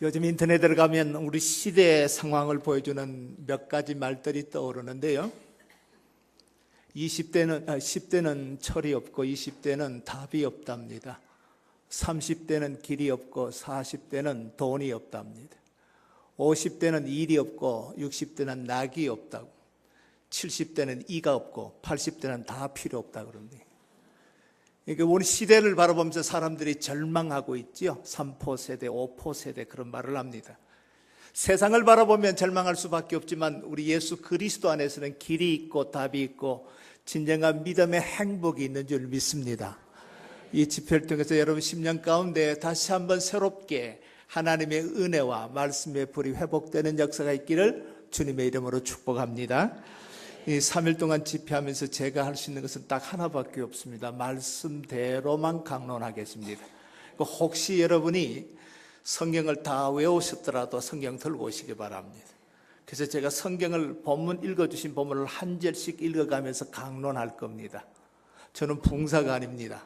요즘 인터넷에 들어가면 우리 시대의 상황을 보여주는 몇 가지 말들이 떠오르는데요. 10대는 철이 없고 20대는 답이 없답니다. 30대는 길이 없고 40대는 돈이 없답니다. 50대는 일이 없고 60대는 낙이 없다고, 70대는 이가 없고 80대는 다 필요 없다 그럽니다. 그러니까 우리 시대를 바라보면서 사람들이 절망하고 있지요. 3포 세대, 5포 세대 그런 말을 합니다. 세상을 바라보면 절망할 수밖에 없지만 우리 예수 그리스도 안에서는 길이 있고 답이 있고 진정한 믿음의 행복이 있는 줄 믿습니다. 이 집회를 통해서 여러분 10년 가운데 다시 한번 새롭게 하나님의 은혜와 말씀의 불이 회복되는 역사가 있기를 주님의 이름으로 축복합니다. 이 3일 동안 집회하면서 제가 할 수 있는 것은 딱 하나밖에 없습니다. 말씀대로만 강론하겠습니다. 혹시 여러분이 성경을 다 외우셨더라도 성경 들고 오시기 바랍니다. 그래서 제가 성경을 본문 읽어주신 본문을 한 절씩 읽어가면서 강론할 겁니다. 저는 봉사가 아닙니다.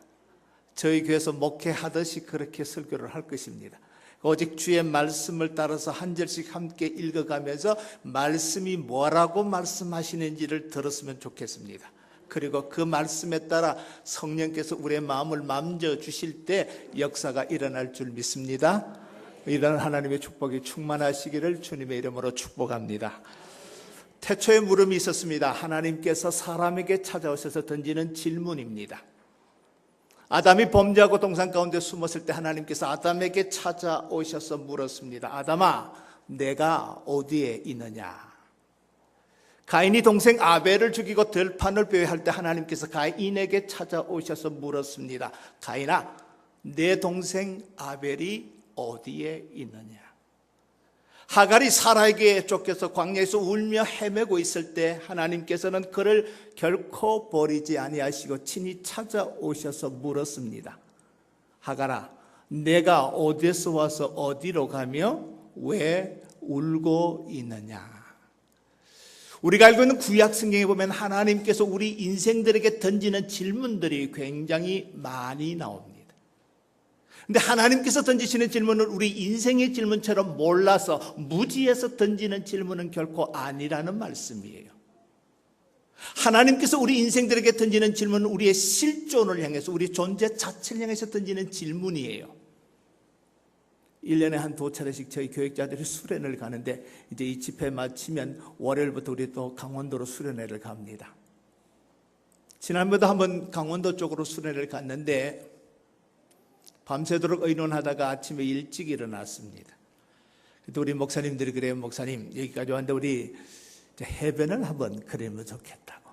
저희 교회에서 목회하듯이 그렇게 설교를 할 것입니다. 오직 주의 말씀을 따라서 한 절씩 함께 읽어가면서 말씀이 뭐라고 말씀하시는지를 들었으면 좋겠습니다. 그리고 그 말씀에 따라 성령께서 우리의 마음을 만져주실 때 역사가 일어날 줄 믿습니다. 이런 하나님의 축복이 충만하시기를 주님의 이름으로 축복합니다. 태초에 물음이 있었습니다. 하나님께서 사람에게 찾아오셔서 던지는 질문입니다. 아담이 범죄하고 동산 가운데 숨었을 때 하나님께서 아담에게 찾아오셔서 물었습니다. 아담아, 내가 어디에 있느냐? 가인이 동생 아벨을 죽이고 들판을 배회할 때 하나님께서 가인에게 찾아오셔서 물었습니다. 가인아, 내 동생 아벨이 어디에 있느냐? 하갈이 사라에게 쫓겨서 광야에서 울며 헤매고 있을 때 하나님께서는 그를 결코 버리지 아니하시고 친히 찾아오셔서 물었습니다. 하갈아, 내가 어디서 와서 어디로 가며 왜 울고 있느냐? 우리가 알고 있는 구약 성경에 보면 하나님께서 우리 인생들에게 던지는 질문들이 굉장히 많이 나옵니다. 근데 하나님께서 던지시는 질문은 우리 인생의 질문처럼 몰라서 무지해서 던지는 질문은 결코 아니라는 말씀이에요. 하나님께서 우리 인생들에게 던지는 질문은 우리의 실존을 향해서, 우리 존재 자체를 향해서 던지는 질문이에요. 1년에 한 2차례씩 저희 교육자들이 수련회를 가는데 이제 이 집회 마치면 월요일부터 우리 또 강원도로 수련회를 갑니다. 지난번에도 한번 강원도 쪽으로 수련회를 갔는데 밤새도록 의논하다가 아침에 일찍 일어났습니다. 그때 우리 목사님들이 그래요. 목사님, 여기까지 왔는데 우리 해변을 한번 그리면 좋겠다고.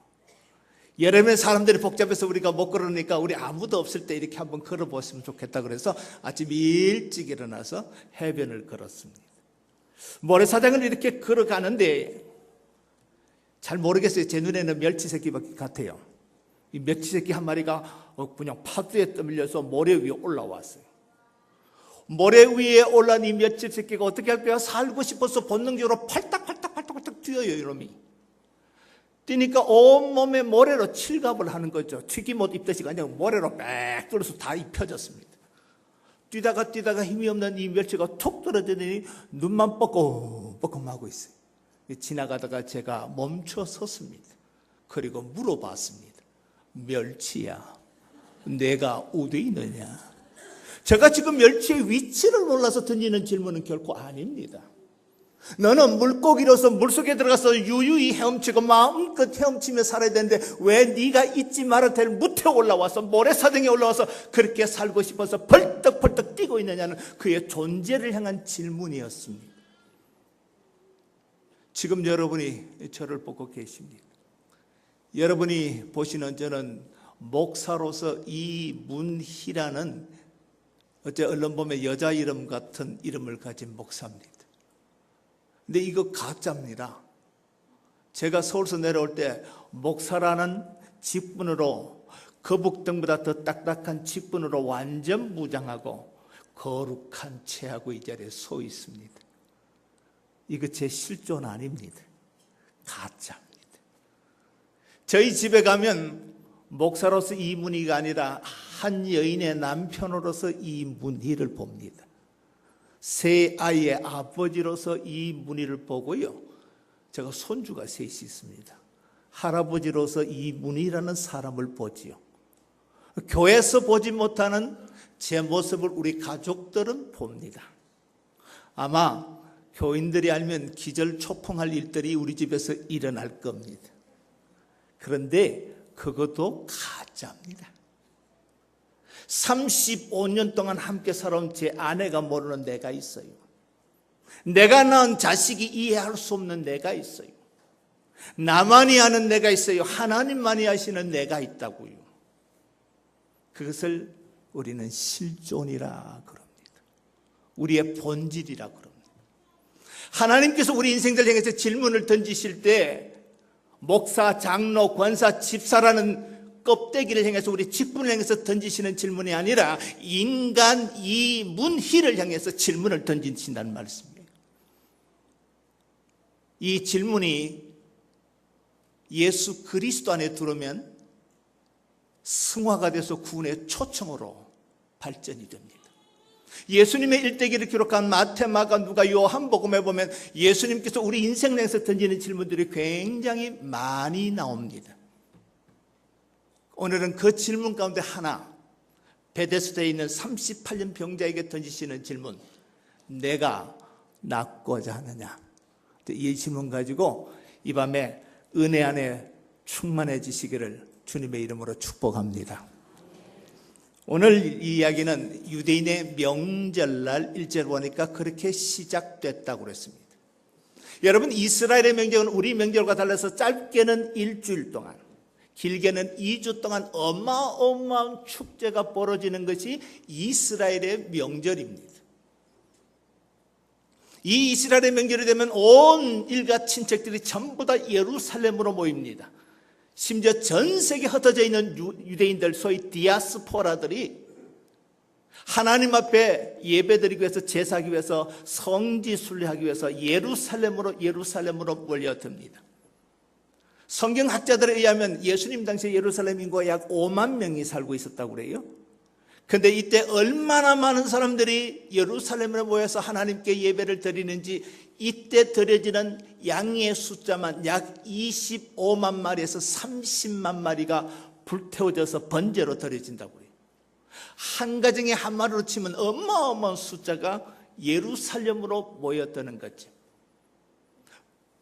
여름에 사람들이 복잡해서 우리가 못 걸으니까 우리 아무도 없을 때 이렇게 한번 걸어보시면 좋겠다 그래서 아침 일찍 일어나서 해변을 걸었습니다. 모래사장을 이렇게 걸어가는데 잘 모르겠어요. 제 눈에는 멸치 새끼 같아요. 이 멸치 새끼 한 마리가 그냥 파도에 떠밀려서 모래 위에 올라왔어요. 모래 위에 올라온 이 멸치 새끼가 어떻게 할까요? 살고 싶어서 본능적으로 팔딱팔딱 뛰어요, 이놈이. 뛰니까 온몸에 모래로 칠갑을 하는 거죠. 튀김옷 입듯이 그냥 모래로 빽 뚫어서 다 입혀졌습니다. 뛰다가 힘이 없는 이 멸치가 툭 떨어지더니 눈만 뻐끔뻐끔하고 있어요. 지나가다가 제가 멈춰 섰습니다. 그리고 물어봤습니다. 멸치야, 내가 어디 있느냐? 제가 지금 멸치의 위치를 몰라서 던지는 질문은 결코 아닙니다. 너는 물고기로서 물속에 들어가서 유유히 헤엄치고 마음껏 헤엄치며 살아야 되는데 왜 네가 잊지 말아야 될 무태 올라와서 모래사장에 올라와서 그렇게 살고 싶어서 벌떡벌떡 뛰고 있느냐는 그의 존재를 향한 질문이었습니다. 지금 여러분이 저를 보고 계십니다. 여러분이 보시는 저는 목사로서 이문희라는 어째 언론 보면 여자 이름 같은 이름을 가진 목사입니다. 근데 이거 가짜입니다. 제가 서울서 내려올 때 목사라는 직분으로 거북등보다 더 딱딱한 직분으로 완전 무장하고 거룩한 체하고 이 자리에 서 있습니다. 이거 제 실존 아닙니다. 가짜입니다. 저희 집에 가면 목사로서 이문희가 아니라 한 여인의 남편으로서 이문희를 봅니다. 세 아이의 아버지로서 이 문희를 보고요, 제가 손주가 셋이 있습니다. 할아버지로서 이 문희라는 사람을 보지요. 교회에서 보지 못하는 제 모습을 우리 가족들은 봅니다. 아마 교인들이 알면 기절초풍할 일들이 우리 집에서 일어날 겁니다. 그런데 그것도 가짜입니다. 35년 동안 함께 살아온 제 아내가 모르는 내가 있어요. 내가 낳은 자식이 이해할 수 없는 내가 있어요. 나만이 아는 내가 있어요. 하나님만이 아시는 내가 있다고요. 그것을 우리는 실존이라 그럽니다. 우리의 본질이라 그럽니다. 하나님께서 우리 인생들 향해서 질문을 던지실 때 목사, 장로, 권사, 집사라는 껍데기를 향해서 우리 직분을 향해서 던지시는 질문이 아니라 인간 이 문희를 향해서 질문을 던지신다는 말씀이에요. 이 질문이 예수 그리스도 안에 들어오면 승화가 돼서 구원의 초청으로 발전이 됩니다. 예수님의 일대기를 기록한 마태, 마가, 누가, 요한복음에 보면 예수님께서 우리 인생에서 던지는 질문들이 굉장히 많이 나옵니다. 오늘은 그 질문 가운데 하나, 베데스다에 있는 38년 병자에게 던지시는 질문, 내가 낫고자 하느냐. 이 질문 가지고 이 밤에 은혜 안에 충만해지시기를 주님의 이름으로 축복합니다. 오늘 이 이야기는 유대인의 명절날 1절 보니까 그렇게 시작됐다고 그랬습니다. 여러분, 이스라엘의 명절은 우리 명절과 달라서 짧게는 일주일 동안, 길게는 2주 동안 어마어마한 축제가 벌어지는 것이 이스라엘의 명절입니다. 이 이스라엘의 명절이 되면 온 일가 친척들이 전부 다 예루살렘으로 모입니다. 심지어 전 세계에 흩어져 있는 유대인들, 소위 디아스포라들이 하나님 앞에 예배드리기 위해서, 제사하기 위해서, 성지 순례하기 위해서 예루살렘으로 몰려듭니다. 성경학자들에 의하면 예수님 당시에 예루살렘 인구가 약 5만 명이 살고 있었다고 그래요. 그런데 이때 얼마나 많은 사람들이 예루살렘에 모여서 하나님께 예배를 드리는지, 이때 드려지는 양의 숫자만 약 25만 마리에서 30만 마리가 불태워져서 번제로 드려진다고 해요. 한 가정에 한 마리로 치면 어마어마한 숫자가 예루살렘으로 모였다는 거죠.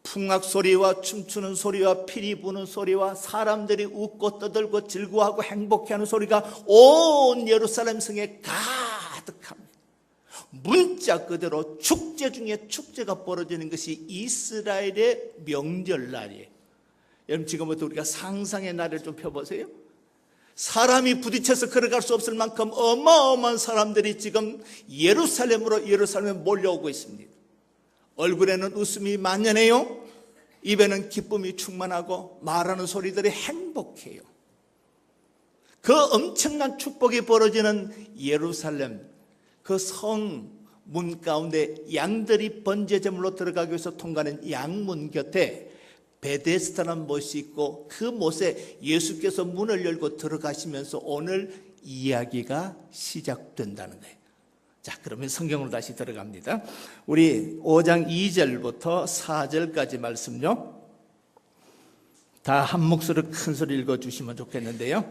풍악 소리와 춤추는 소리와 피리 부는 소리와 사람들이 웃고 떠들고 즐거워하고 행복해하는 소리가 온 예루살렘 성에 가득합니다. 문자 그대로 축제 중에 축제가 벌어지는 것이 이스라엘의 명절날이에요. 여러분, 지금부터 우리가 상상의 날을 좀 펴보세요. 사람이 부딪혀서 걸어갈 수 없을 만큼 어마어마한 사람들이 지금 예루살렘에 몰려오고 있습니다. 얼굴에는 웃음이 만연해요. 입에는 기쁨이 충만하고 말하는 소리들이 행복해요. 그 엄청난 축복이 벌어지는 예루살렘, 그 성문 가운데 양들이 번제제물로 들어가기 위해서 통과하는 양문 곁에 베데스다라는 못이 있고, 그 못에 예수께서 문을 열고 들어가시면서 오늘 이야기가 시작된다는 거예요. 자, 그러면 성경으로 다시 들어갑니다. 우리 5장 2절부터 4절까지 말씀요, 다 한 목소리로 큰 소리 읽어주시면 좋겠는데요.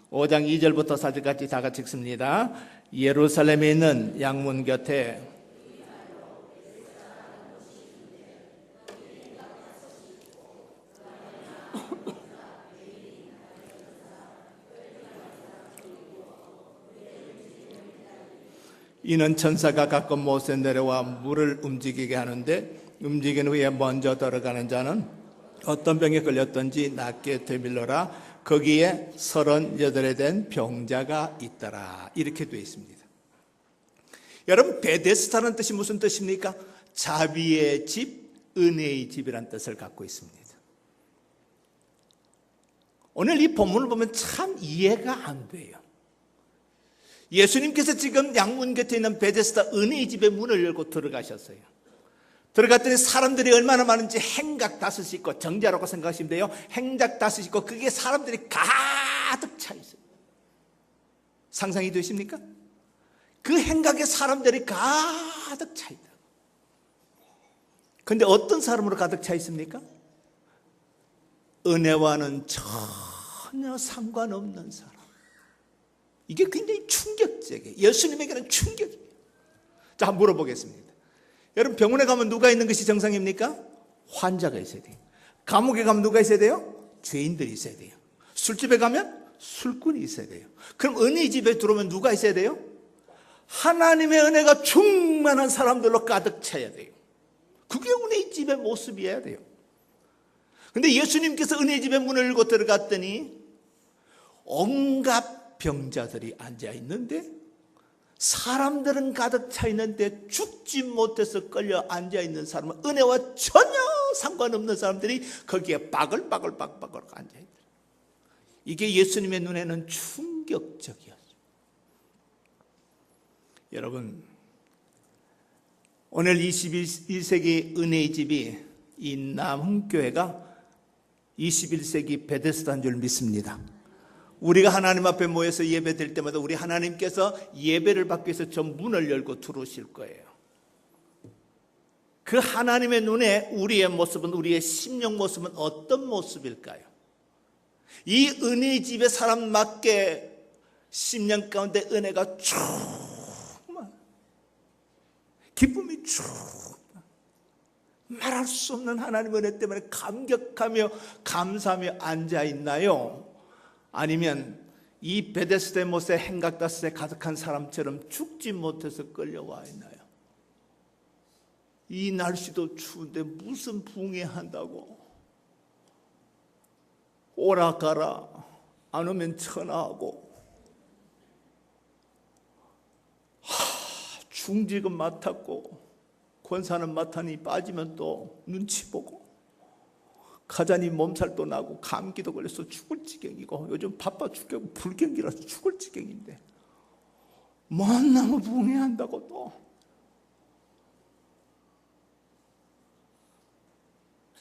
5장 2절부터 4절까지 다 같이 읽습니다. 예루살렘에 있는 양문 곁에 이는 천사가 가끔 못에 내려와 물을 움직이게 하는데, 움직인 후에 먼저 들어가는 자는 어떤 병에 걸렸든지 낫게 되밀러라. 거기에 38에 된 병자가 있더라. 이렇게 되어 있습니다. 여러분, 베데스다라는 뜻이 무슨 뜻입니까? 자비의 집, 은혜의 집이라는 뜻을 갖고 있습니다. 오늘 이 본문을 보면 참 이해가 안 돼요. 예수님께서 지금 양문 곁에 있는 베데스다 은혜의 집의 문을 열고 들어가셨어요. 들어갔더니 사람들이 얼마나 많은지 행각 다섯이 있고, 정자라고 생각하시면 돼요. 행각 다섯이 있고, 그게 사람들이 가득 차 있어요. 상상이 되십니까? 그 행각에 사람들이 가득 가득 차 있다. 그런데 어떤 사람으로 가득 차 있습니까? 은혜와는 전혀 상관없는 사람. 이게 굉장히 충격적이에요. 예수님에게는 충격이에요. 자, 한번 물어보겠습니다. 여러분, 병원에 가면 누가 있는 것이 정상입니까? 환자가 있어야 돼요. 감옥에 가면 누가 있어야 돼요? 죄인들이 있어야 돼요. 술집에 가면 술꾼이 있어야 돼요. 그럼 은혜 집에 들어오면 누가 있어야 돼요? 하나님의 은혜가 충만한 사람들로 가득 차야 돼요. 그게 은혜 집의 모습이어야 돼요. 근데 예수님께서 은혜 집의 문을 열고 들어갔더니 온갖 병자들이 앉아 있는데, 사람들은 가득 차 있는데 죽지 못해서 끌려 앉아 있는 사람은, 은혜와 전혀 상관없는 사람들이 거기에 바글바글 앉아 있더라. 이게 예수님의 눈에는 충격적이었어요. 여러분, 오늘 21세기 은혜의 집이, 이 남흥교회가 21세기 베데스다인 줄 믿습니다. 우리가 하나님 앞에 모여서 예배 드릴 때마다 우리 하나님께서 예배를 받기 위해서 전 문을 열고 들어오실 거예요. 그 하나님의 눈에 우리의 모습은, 우리의 심령 모습은 어떤 모습일까요? 이 은혜의 집에 사람 맞게 심령 가운데 은혜가 충만, 기쁨이 충만, 말할 수 없는 하나님의 은혜 때문에 감격하며 감사하며 앉아 있나요? 아니면 이 베데스다 못에 행각다스에 가득한 사람처럼 죽지 못해서 끌려와 있나요? 이 날씨도 추운데 무슨 붕해한다고, 오라 가라, 안 오면 천하하고, 중직은 맡았고 권사는 맡았니 빠지면 또 눈치 보고, 가자니 몸살도 나고 감기도 걸려서 죽을 지경이고, 요즘 바빠 죽겠고 불경기라서 죽을 지경인데 만나면 붕해한다고. 또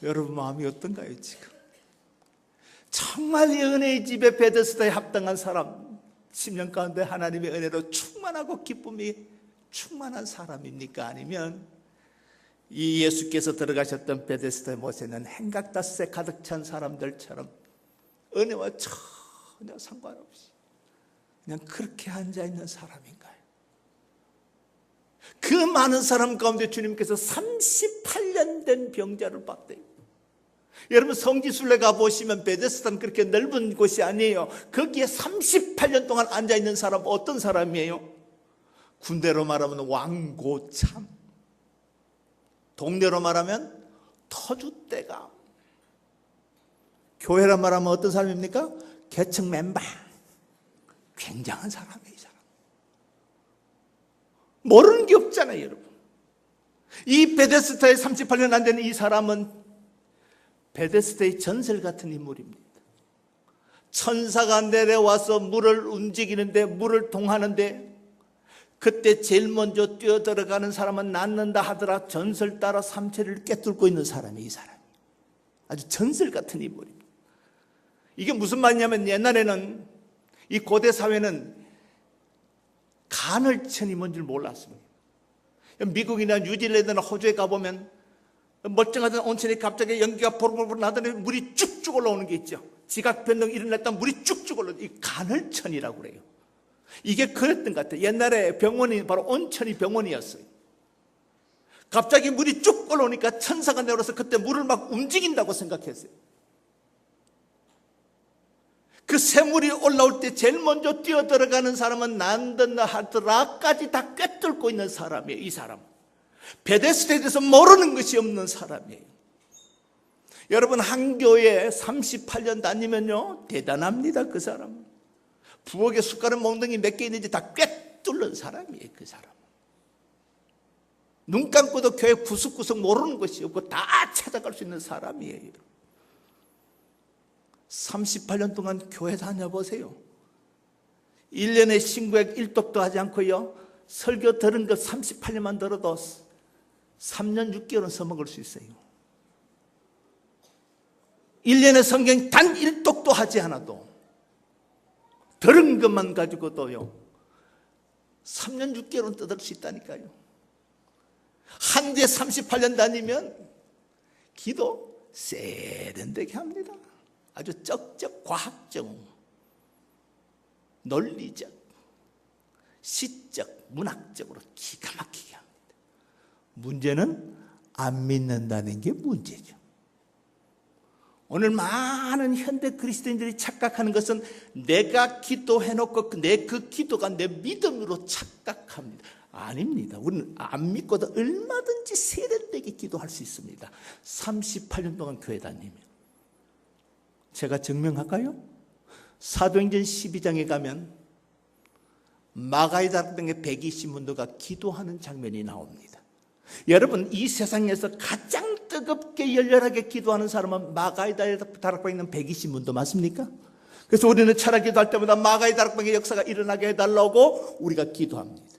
여러분 마음이 어떤가요? 지금 정말 이 은혜의 집에 베데스다에 합당한 사람, 10년 가운데 하나님의 은혜로 충만하고 기쁨이 충만한 사람입니까? 아니면 이 예수께서 들어가셨던 베데스다의 못에는 행각다스에 가득 찬 사람들처럼 은혜와 전혀 상관없이 그냥 그렇게 앉아있는 사람인가요? 그 많은 사람 가운데 주님께서 38년 된 병자를 봤대요. 여러분, 성지순례 가보시면 베데스다는 그렇게 넓은 곳이 아니에요. 거기에 38년 동안 앉아있는 사람 어떤 사람이에요? 군대로 말하면 왕고참, 동네로 말하면 터줏대감, 교회로 말하면 어떤 사람입니까? 계층 멤버. 굉장한 사람이에요. 이 사람 모르는 게 없잖아요. 여러분, 이 베데스다에 38년 안 되는 이 사람은 베데스다의 전설 같은 인물입니다. 천사가 내려와서 물을 움직이는데, 물을 통하는데, 그때 제일 먼저 뛰어들어가는 사람은 낫는다 하더라. 전설 따라 삼체를 꿰뚫고 있는 사람이 이 사람이 아주 전설 같은 인물입니다. 이게 무슨 말이냐면, 옛날에는 이 고대 사회는 간헐천이 뭔지 몰랐습니다. 미국이나 뉴질랜드나 호주에 가보면 멀쩡하던 온천이 갑자기 연기가 보글보글 나더니 물이 쭉쭉 올라오는 게 있죠. 지각 변동 일어났다 물이 쭉쭉 올라오는, 이 간헐천이라고 그래요. 이게 그랬던 것 같아요. 옛날에 병원이 바로 온천이 병원이었어요. 갑자기 물이 쭉 올라오니까 천사가 내려와서 그때 물을 막 움직인다고 생각했어요. 그 샘물이 올라올 때 제일 먼저 뛰어들어가는 사람은 난든다 하더라까지 다 꿰뚫고 있는 사람이에요. 이 사람 베데스다에 대해서 모르는 것이 없는 사람이에요. 여러분, 한 교회에 38년 다니면요 대단합니다. 그 사람 부엌에 숟가락 몽둥이 몇 개 있는지 다 꿰뚫는 사람이에요. 그 사람 눈 감고도 교회 구석구석 모르는 것이 없고 다 찾아갈 수 있는 사람이에요. 38년 동안 교회 다녀보세요. 1년에 신구약 1독도 하지 않고요, 설교 들은 것 38년만 들어도 3년 6개월은 써먹을 수 있어요. 1년에 성경 단 1독도 하지 않아도 들은 것만 가지고도요 3년 6개월은 뜯을 수 있다니까요. 한 대 38년 다니면 기도 세련되게 합니다. 아주 적적, 과학적, 논리적, 시적, 문학적으로 기가 막히게 합니다. 문제는 안 믿는다는 게 문제죠. 오늘 많은 현대 그리스도인들이 착각하는 것은 내가 기도해놓고 내 그 기도가 내 믿음으로 착각합니다. 아닙니다. 우리는 안 믿고도 얼마든지 세련되게 기도할 수 있습니다. 38년 동안 교회 다니면. 제가 증명할까요? 사도행전 12장에 가면 마가의 다락방에 120문도가 기도하는 장면이 나옵니다. 여러분, 이 세상에서 가장 뜨겁게 열렬하게 기도하는 사람은 마가의 다락방에 있는 120문도 맞습니까? 그래서 우리는 철학 기도할 때마다 마가의 다락방의 역사가 일어나게 해달라고 우리가 기도합니다.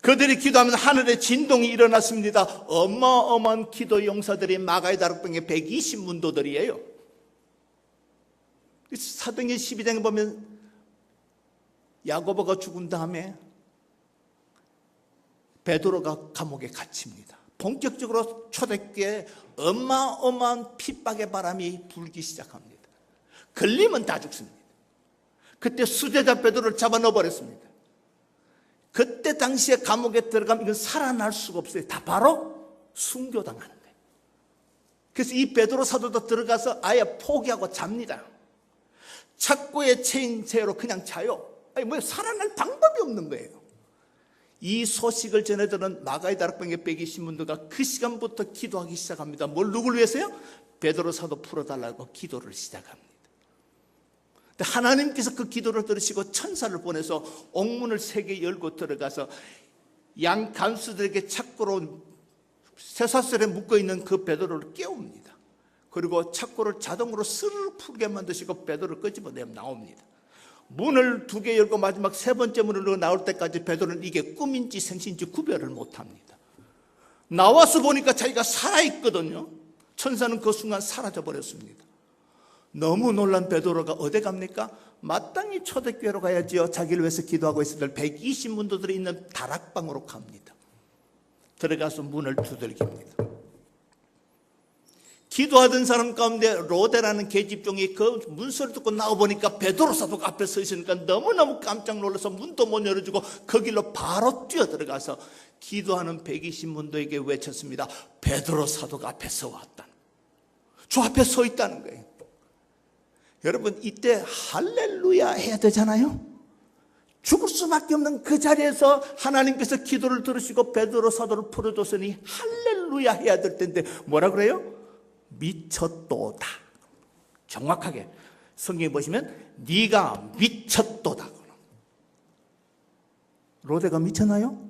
그들이 기도하면 하늘에 진동이 일어났습니다. 어마어마한 기도 용사들이 마가의 다락방의 120문도들이에요. 사도행전 12장에 보면 야고보가 죽은 다음에 베드로가 감옥에 갇힙니다. 본격적으로 초대교회에 어마어마한 핍박의 바람이 불기 시작합니다. 걸리면 다 죽습니다. 그때 수제자 베드로를 잡아 넣어버렸습니다. 그때 당시에 감옥에 들어가면 이건 살아날 수가 없어요. 다 바로 순교당하는 거예요. 그래서 이 베드로 사도도 들어가서 아예 포기하고 잡니다. 착고에 채인 채로 그냥 자요. 아니 뭐 살아날 방법이 없는 거예요. 이 소식을 전해들은 마가의 다락방의 120문도가 그 시간부터 기도하기 시작합니다. 뭘 누굴 위해서요? 베드로 사도 풀어달라고 기도를 시작합니다. 하나님께서 그 기도를 들으시고 천사를 보내서 옥문을 3개 열고 들어가서 양 간수들에게 착고로 쇠사슬에 묶어있는 그 베드로를 깨웁니다. 그리고 착고를 자동으로 스르르 풀게 만드시고 베드로를 끄집어내면 나옵니다. 문을 2개 열고 마지막 3번째 문으로 나올 때까지 베드로는 이게 꿈인지 생신지 구별을 못합니다. 나와서 보니까 자기가 살아있거든요. 천사는 그 순간 사라져버렸습니다. 너무 놀란 베드로가 어디 갑니까? 마땅히 초대교회로 가야지요. 자기를 위해서 기도하고 있을 때 120문도들이 있는 다락방으로 갑니다. 들어가서 문을 두들깁니다. 기도하던 사람 가운데 로데라는 계집종이 그 문소리 듣고 나와보니까 베드로 사도가 앞에 서 있으니까 너무너무 깜짝 놀라서 문도 못 열어주고 그 길로 바로 뛰어들어가서 기도하는 120문도에게 외쳤습니다. 베드로 사도가 앞에 서 왔다. 저 앞에 서 있다는 거예요. 여러분, 이때 할렐루야 해야 되잖아요. 죽을 수밖에 없는 그 자리에서 하나님께서 기도를 들으시고 베드로 사도를 풀어줬으니 할렐루야 해야 될 텐데 뭐라 그래요? 미쳤도다. 정확하게 성경에 보시면 네가 미쳤도다. 로데가 미쳤나요?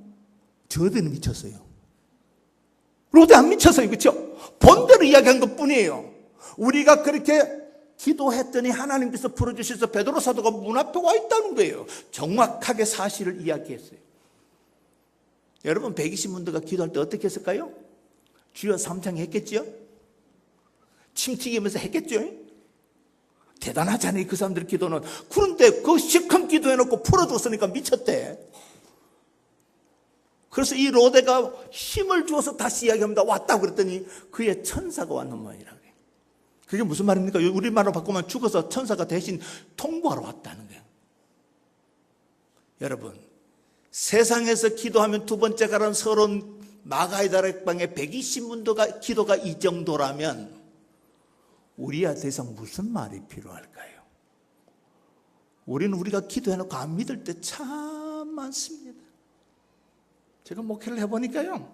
저들은 미쳤어요. 로데 안 미쳤어요. 그렇죠? 본대로 이야기한 것뿐이에요. 우리가 그렇게 기도했더니 하나님께서 풀어주셔서 베드로 사도가 문 앞에 와 있다는 거예요. 정확하게 사실을 이야기했어요. 여러분, 120문도가 기도할 때 어떻게 했을까요? 주여 삼창 했겠지요? 침 튀기면서 했겠죠? 대단하잖아요, 그 사람들 기도는. 그런데 그 시큰 기도해놓고 풀어줬으니까 미쳤대. 그래서 이 로데가 힘을 주어서 다시 이야기합니다. 왔다고 그랬더니 그의 천사가 왔는 모양이라고 해요. 그게 무슨 말입니까? 우리말로 바꾸면 죽어서 천사가 대신 통보하러 왔다는 거예요. 여러분, 세상에서 기도하면 두 번째 가는 서론 마가의 다락방에 120문도가 기도가 이 정도라면 우리야 더 이상 무슨 말이 필요할까요? 우리는 우리가 기도해놓고 안 믿을 때 참 많습니다. 제가 목회를 해보니까요,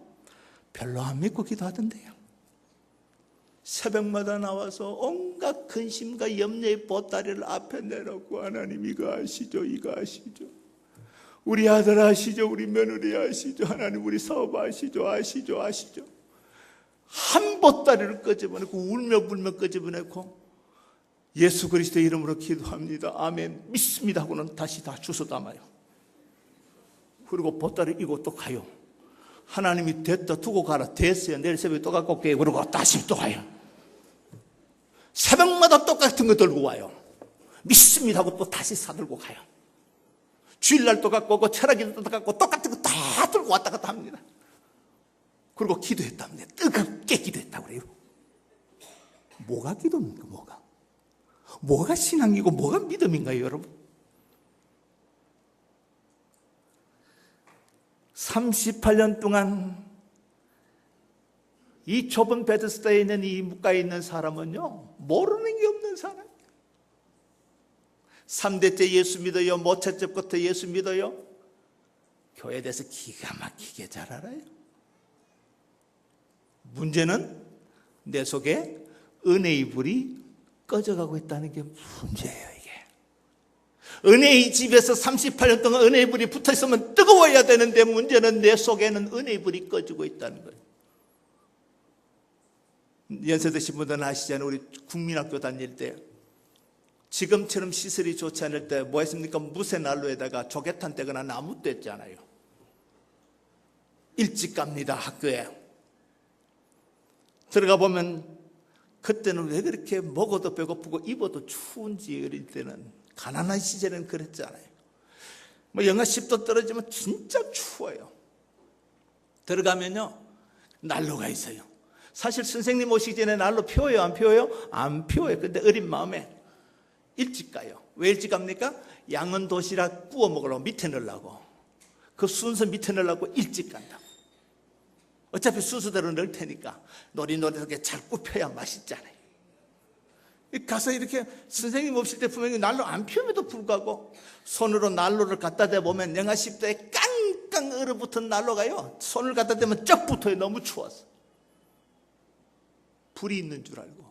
별로 안 믿고 기도하던데요. 새벽마다 나와서 온갖 근심과 염려의 보따리를 앞에 내놓고 하나님 이거 아시죠? 이거 아시죠? 우리 아들 아시죠? 우리 며느리 아시죠? 하나님 우리 사업 아시죠? 아시죠? 아시죠? 한 보따리를 끄집어내고 울며 불며 끄집어내고 예수 그리스도의 이름으로 기도합니다. 아멘. 믿습니다 하고는 다시 다 주워 담아요. 그리고 보따리 이고 또 가요. 하나님이 됐다 두고 가라. 됐어요. 내일 새벽에 또 갖고 올게요. 그러고 다시 또 가요. 새벽마다 똑같은 거 들고 와요. 믿습니다 하고 또 다시 사들고 가요. 주일날 또 갖고 오고 철학기도 또 갖고 똑같은 거 다 들고 왔다 갔다 합니다. 그리고 기도했답니다. 뜨겁게 기도했다고 그래요. 뭐가 기도입니까? 뭐가 신앙이고 뭐가 믿음인가요, 여러분? 38년 동안 이 좁은 베데스다에 있는 이 묵가에 있는 사람은요, 모르는 게 없는 사람. 3대째 예수 믿어요. 모차때부터 예수 믿어요. 교회에 대해서 기가 막히게 잘 알아요. 문제는 내 속에 은혜의 불이 꺼져가고 있다는 게 문제예요, 이게. 은혜의 집에서 38년 동안 은혜의 불이 붙어 있으면 뜨거워야 되는데 문제는 내 속에는 은혜의 불이 꺼지고 있다는 거예요. 연세 드신 분들은 아시잖아요. 우리 국민학교 다닐 때 지금처럼 시설이 좋지 않을 때 뭐 했습니까? 무쇠 난로에다가 조개탄 떼거나 나무 뗐잖아요. 일찍 갑니다, 학교에. 들어가 보면 그때는 왜 그렇게 먹어도 배고프고 입어도 추운지, 어릴 때는 가난한 시절에는 그랬잖아요. 뭐 영하 10도 떨어지면 진짜 추워요. 들어가면요, 난로가 있어요. 사실 선생님 오시기 전에 난로 피워요, 안 피워요? 안 피워요. 근데 어린 마음에 일찍 가요. 왜 일찍 갑니까? 양은 도시락 구워 먹으려고, 밑에 넣으려고. 그 순서 밑에 넣으려고 일찍 간다. 어차피 순서대로 넣을 테니까 노릇노릇하게 잘 굽혀야 맛있잖아요. 가서 이렇게 선생님 없을 때 분명히 난로 안 피움에도 불구하고 손으로 난로를 갖다 대보면 영하 10도에 깡깡 얼어붙은 난로가요, 손을 갖다 대면 쩍 붙어요. 너무 추워서. 불이 있는 줄 알고.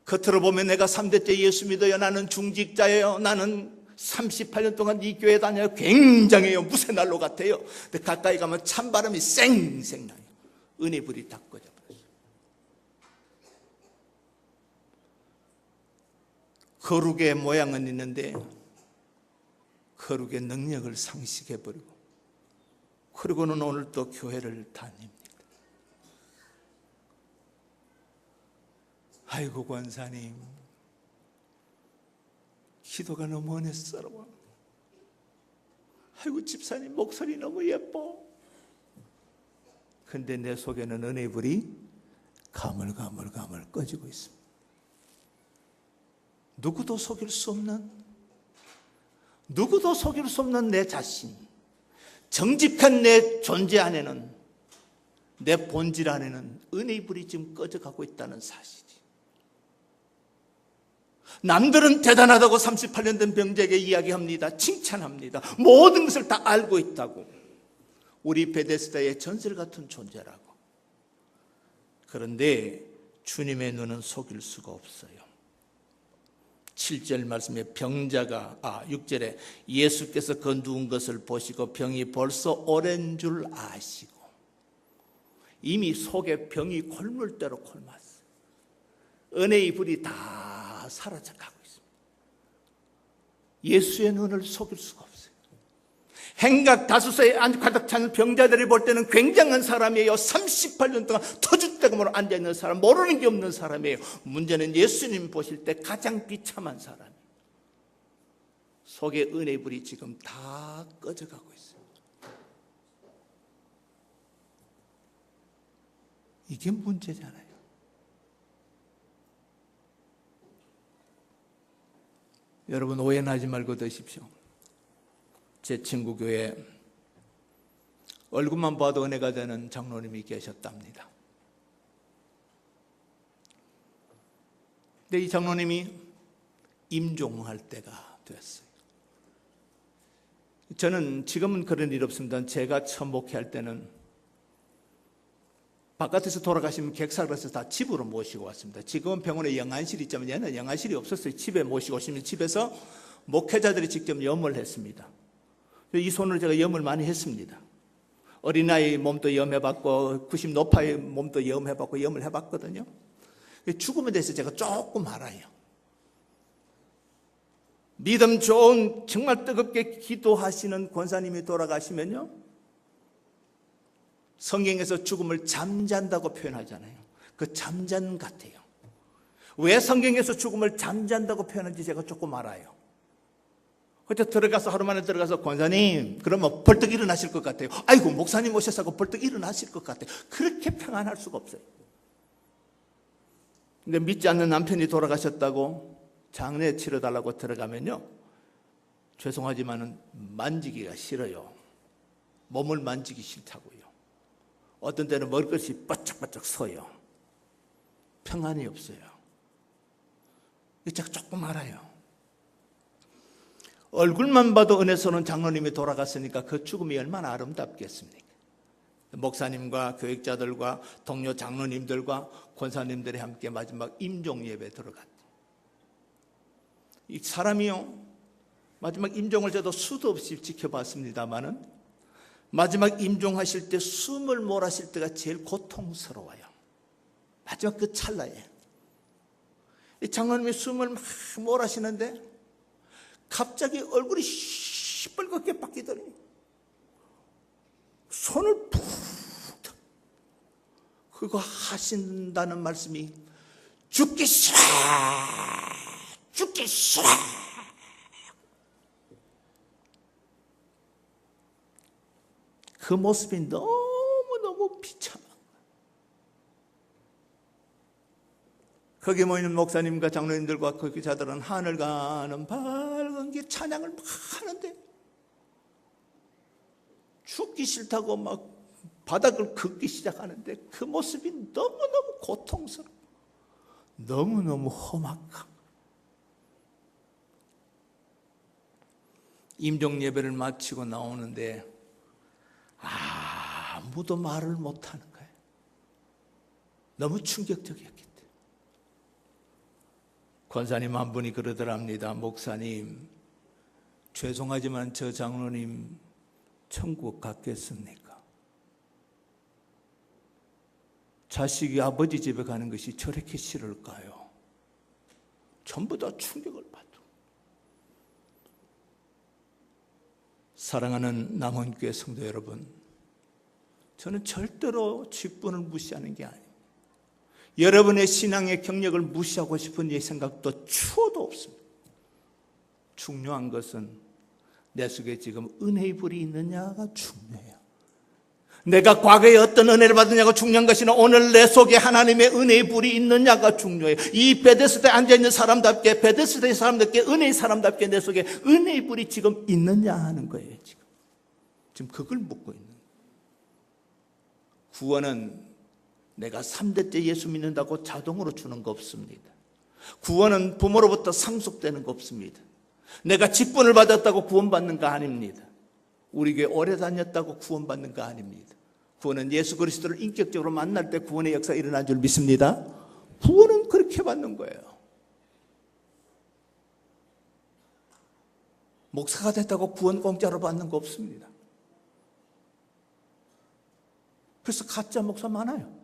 겉으로 보면 내가 3대째 예수 믿어요. 나는 중직자예요. 나는 38년 동안 이 교회 다녀요. 굉장해요. 무쇠 난로 같아요. 근데 가까이 가면 찬바람이 쌩쌩 나요. 은혜 불이 다 꺼져버렸어요. 거룩의 모양은 있는데 거룩의 능력을 상실해버리고, 그리고는 오늘 또 교회를 다닙니다. 아이고 권사님, 기도가 너무 은혜스러워. 아이고 집사님 목소리 너무 예뻐. 근데 내 속에는 은혜의 불이 가물가물 꺼지고 있습니다. 누구도 속일 수 없는 내 자신, 정직한 내 존재 안에는, 내 본질 안에는 은혜의 불이 지금 꺼져가고 있다는 사실이. 남들은 대단하다고 38년 된 병자에게 이야기합니다. 칭찬합니다. 모든 것을 다 알고 있다고. 우리 베데스다의 전설 같은 존재라고. 그런데 주님의 눈은 속일 수가 없어요. 7절 말씀에 6절에 예수께서 그 누운 것을 보시고 병이 벌써 오랜 줄 아시고, 이미 속에 병이 골물대로 골맞어요. 은혜의 불이 다 사라져가고 있습니다. 예수의 눈을 속일 수가 없어요. 행각 다수서에 가득 찬 병자들이 볼 때는 굉장한 사람이에요. 38년 동안 터줏대감으로 앉아있는 사람, 모르는 게 없는 사람이에요. 문제는 예수님 보실 때 가장 비참한 사람. 속에 은혜의 불이 지금 다 꺼져가고 있어요. 이게 문제잖아요. 여러분 오해하지 말고 드십시오. 제 친구 교회에 얼굴만 봐도 은혜가 되는 장로님이 계셨답니다. 근데 이 장로님이 임종할 때가 됐어요. 저는 지금은 그런 일 없습니다. 제가 처음 목회할 때는 바깥에서 돌아가시면 객사를 해서 다 집으로 모시고 왔습니다. 지금은 병원에 영안실이 있지만 얘는 영안실이 없었어요. 집에 모시고 오시면 집에서 목회자들이 직접 염을 했습니다. 이 손으로 제가 염을 많이 했습니다. 어린아이 몸도 염해봤고 90 노파의 몸도 염해봤고 염을 해봤거든요. 죽음에 대해서 제가 조금 알아요. 믿음 좋은 정말 뜨겁게 기도하시는 권사님이 돌아가시면요, 성경에서 죽음을 잠잔다고 표현하잖아요. 그 잠잔 같아요. 왜 성경에서 죽음을 잠잔다고 표현하는지 제가 조금 알아요. 그때 들어가서 하루 만에 들어가서 권사님 그러면 벌떡 일어나실 것 같아요. 아이고 목사님 오셨다고 벌떡 일어나실 것 같아요. 그렇게 평안할 수가 없어요. 근데 믿지 않는 남편이 돌아가셨다고 장례 치러달라고 들어가면요, 죄송하지만 만지기가 싫어요. 몸을 만지기 싫다고요. 어떤 때는 머리끝이 바짝바짝 서요. 평안이 없어요. 제가 조금 알아요. 얼굴만 봐도 은혜스러운 장로님이 돌아갔으니까 그 죽음이 얼마나 아름답겠습니까? 목사님과 교육자들과 동료 장로님들과 권사님들이 함께 마지막 임종 예배 들어갔죠. 이 사람이요, 마지막 임종을 저도 수도 없이 지켜봤습니다마는 마지막 임종하실 때 숨을 몰아쉴 때가 제일 고통스러워요. 마지막 그 찰나에 이 장로님이 숨을 막 몰아쉬는데 갑자기 얼굴이 시뻘겋게 바뀌더니 손을 푹 그거 하신다는 말씀이 죽기 싫어, 죽기 싫어. 그 모습이 너무너무 비참한 거예요. 거기 모이는 목사님과 장로님들과 그 자들은 하늘 가는 밝은 길 찬양을 막 하는데 죽기 싫다고 막 바닥을 긁기 시작하는데 그 모습이 너무너무 고통스러워, 너무너무 험악하고. 임종 예배를 마치고 나오는데 아무도 말을 못하는 거예요. 너무 충격적이었기 때문에. 권사님 한 분이 그러더랍니다. 목사님, 죄송하지만 저 장로님 천국 갔겠습니까? 자식이 아버지 집에 가는 것이 저렇게 싫을까요? 전부 다 충격을 받고. 사랑하는 남원교회 성도 여러분, 저는 절대로 직분을 무시하는 게 아닙니다. 여러분의 신앙의 경력을 무시하고 싶은 이 생각도 추호도 없습니다. 중요한 것은 내 속에 지금 은혜의 불이 있느냐가 중요해요. 내가 과거에 어떤 은혜를 받느냐가 중요한 것이 아니라 오늘 내 속에 하나님의 은혜의 불이 있느냐가 중요해요. 이 베데스다에 앉아있는 사람답게, 베데스다의 사람답게, 은혜의 사람답게 내 속에 은혜의 불이 지금 있느냐 하는 거예요. 지금 그걸 묻고 있는 거예요. 구원은 내가 3대째 예수 믿는다고 자동으로 주는 거 없습니다. 구원은 부모로부터 상속되는 거 없습니다. 내가 직분을 받았다고 구원받는 거 아닙니다. 우리 교회 오래 다녔다고 구원받는 거 아닙니다. 구원은 예수 그리스도를 인격적으로 만날 때 구원의 역사가 일어난 줄 믿습니다. 구원은 그렇게 받는 거예요. 목사가 됐다고 구원 공짜로 받는 거 없습니다. 그래서 가짜 목사 많아요.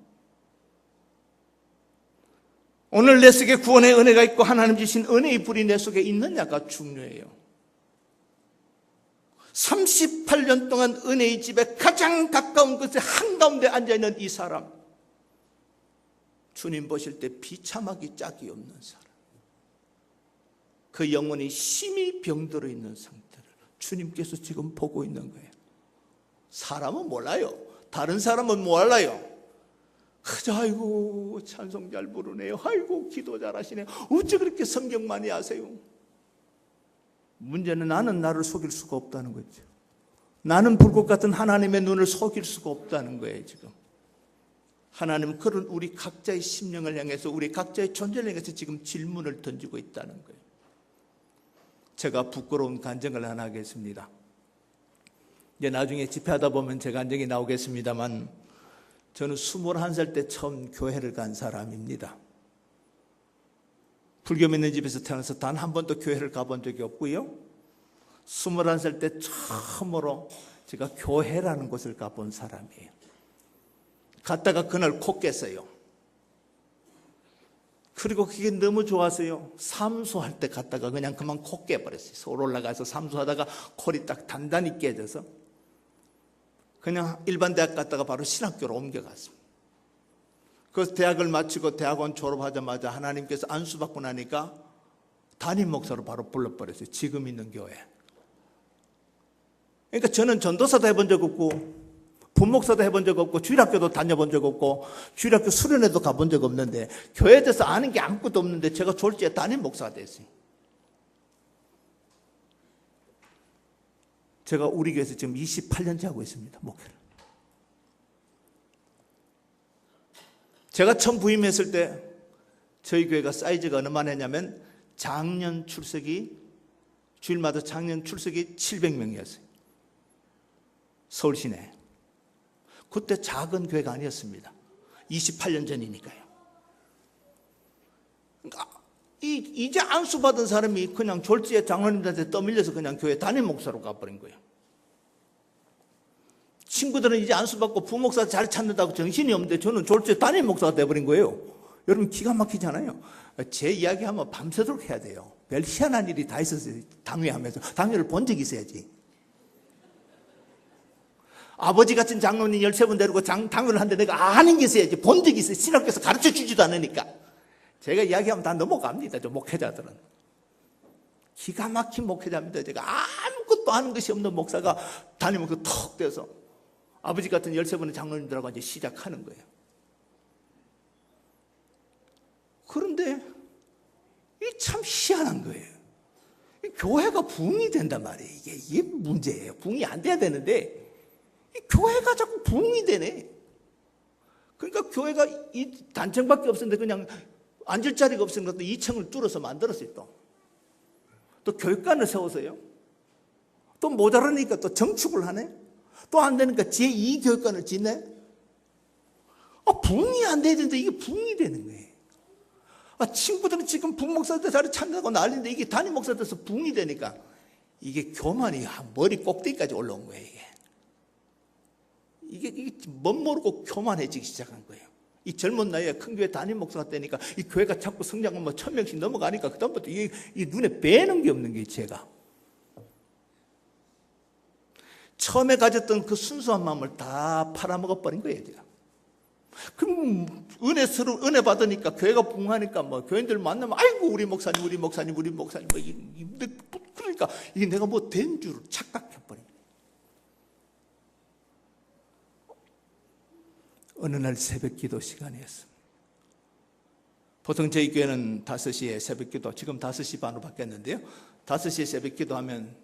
오늘 내 속에 구원의 은혜가 있고 하나님 주신 은혜의 불이 내 속에 있느냐가 중요해요. 38년 동안 은혜의 집에 가장 가까운 곳에 한가운데 앉아있는 이 사람, 주님 보실 때 비참하기 짝이 없는 사람, 그 영혼이 심히 병들어 있는 상태를 주님께서 지금 보고 있는 거예요. 사람은 몰라요. 다른 사람은 몰라요. 그저 아이고 찬송 잘 부르네요, 아이고 기도 잘하시네요, 어째 그렇게 성경 많이 아세요? 문제는 나는 나를 속일 수가 없다는 거죠. 나는 불꽃 같은 하나님의 눈을 속일 수가 없다는 거예요. 지금 하나님은 그런 우리 각자의 심령을 향해서, 우리 각자의 존재를 향해서 지금 질문을 던지고 있다는 거예요. 제가 부끄러운 간증을 하나 하겠습니다. 이제 나중에 집회하다 보면 제 간증이 나오겠습니다만, 저는 21살 때 처음 교회를 간 사람입니다. 불교 믿는 집에서 태어나서 단 한 번도 교회를 가본 적이 없고요. 21살 때 처음으로 제가 교회라는 곳을 가본 사람이에요. 갔다가 그날 코 깼어요. 그리고 그게 너무 좋아서요, 삼수할 때 갔다가 그냥 그만 코 깨버렸어요. 서울 올라가서 삼수하다가 콜이 딱 단단히 깨져서 그냥 일반 대학 갔다가 바로 신학교로 옮겨갔습니다. 그래서 대학을 마치고 대학원 졸업하자마자 하나님께서 안수받고 나니까 담임 목사로 바로 불러버렸어요. 지금 있는 교회. 그러니까 저는 전도사도 해본 적 없고 부목사도 해본 적 없고 주일학교도 다녀본 적 없고 주일학교 수련회도 가본 적 없는데 교회에 대해서 아는 게 아무것도 없는데 제가 졸지에 담임 목사가 됐어요. 제가 우리 교회에서 지금 28년째 하고 있습니다. 목회를. 제가 처음 부임했을 때 저희 교회가 사이즈가 얼마나 했냐면 작년 출석이 주일마다 작년 출석이 700명이었어요. 서울 시내. 그때 작은 교회가 아니었습니다. 28년 전이니까요. 그러니까 이제 안수받은 사람이 그냥 졸지에 장로님들한테 떠밀려서 그냥 교회 담임 목사로 가버린 거예요. 친구들은 이제 안수받고 부목사 잘 찾는다고 정신이 없는데 저는 졸지에 담임 목사가 돼버린 거예요. 여러분 기가 막히잖아요. 제 이야기하면 밤새도록 해야 돼요. 별 희한한 일이 다 있었어요. 당회하면서. 당회를 본 적이 있어야지. 아버지 같은 장로님 13분 데리고 당회를 하는데 내가 아는 게 있어야지. 본 적이 있어요. 신학교에서 가르쳐 주지도 않으니까. 제가 이야기하면 다 넘어갑니다. 저 목회자들은. 기가 막힌 목회자입니다. 제가 아무것도 아는 것이 없는 목사가 담임목사 턱 떼서 아버지 같은 13분의 장로님들하고 이제 시작하는 거예요. 그런데 이게 참 희한한 거예요. 교회가 부흥이 된단 말이에요. 이게 문제예요. 부흥이 안 돼야 되는데 이 교회가 자꾸 부흥이 되네. 그러니까 교회가 이 단층밖에 없었는데 그냥 앉을 자리가 없으니까 또 2층을 뚫어서 만들었어요. 또 교육관을 세워서요. 또 모자라니까 또 정축을 하네. 또 안 되니까 제2교육관을 짓네. 부흥이 안 돼야 되는데 이게 부흥이 되는 거예요. 친구들은 지금 부목사들 자리 찾는다고 난리인데 이게 담임 목사 돼서 부흥이 되니까 이게 교만이 머리 꼭대기까지 올라온 거예요. 이게 멋 모르고 교만해지기 시작한 거예요. 이 젊은 나이에 큰 교회 담임 목사가 되니까 이 교회가 자꾸 성장하면 1000명씩 넘어가니까 그다음부터 이 눈에 뵈는 게 없는 게 제가. 처음에 가졌던 그 순수한 마음을 다 팔아먹어버린 거예요, 제가. 그럼 은혜 받으니까 교회가 부흥하니까 뭐 교인들 만나면 아이고 우리 목사님 그러니까 이게 내가 뭐 된 줄 착각해버린 거예요. 어느 날 새벽 기도 시간이었습니다. 보통 저희 교회는 5시에 새벽 기도, 지금 5시 반으로 바뀌었는데요. 5시에 새벽 기도하면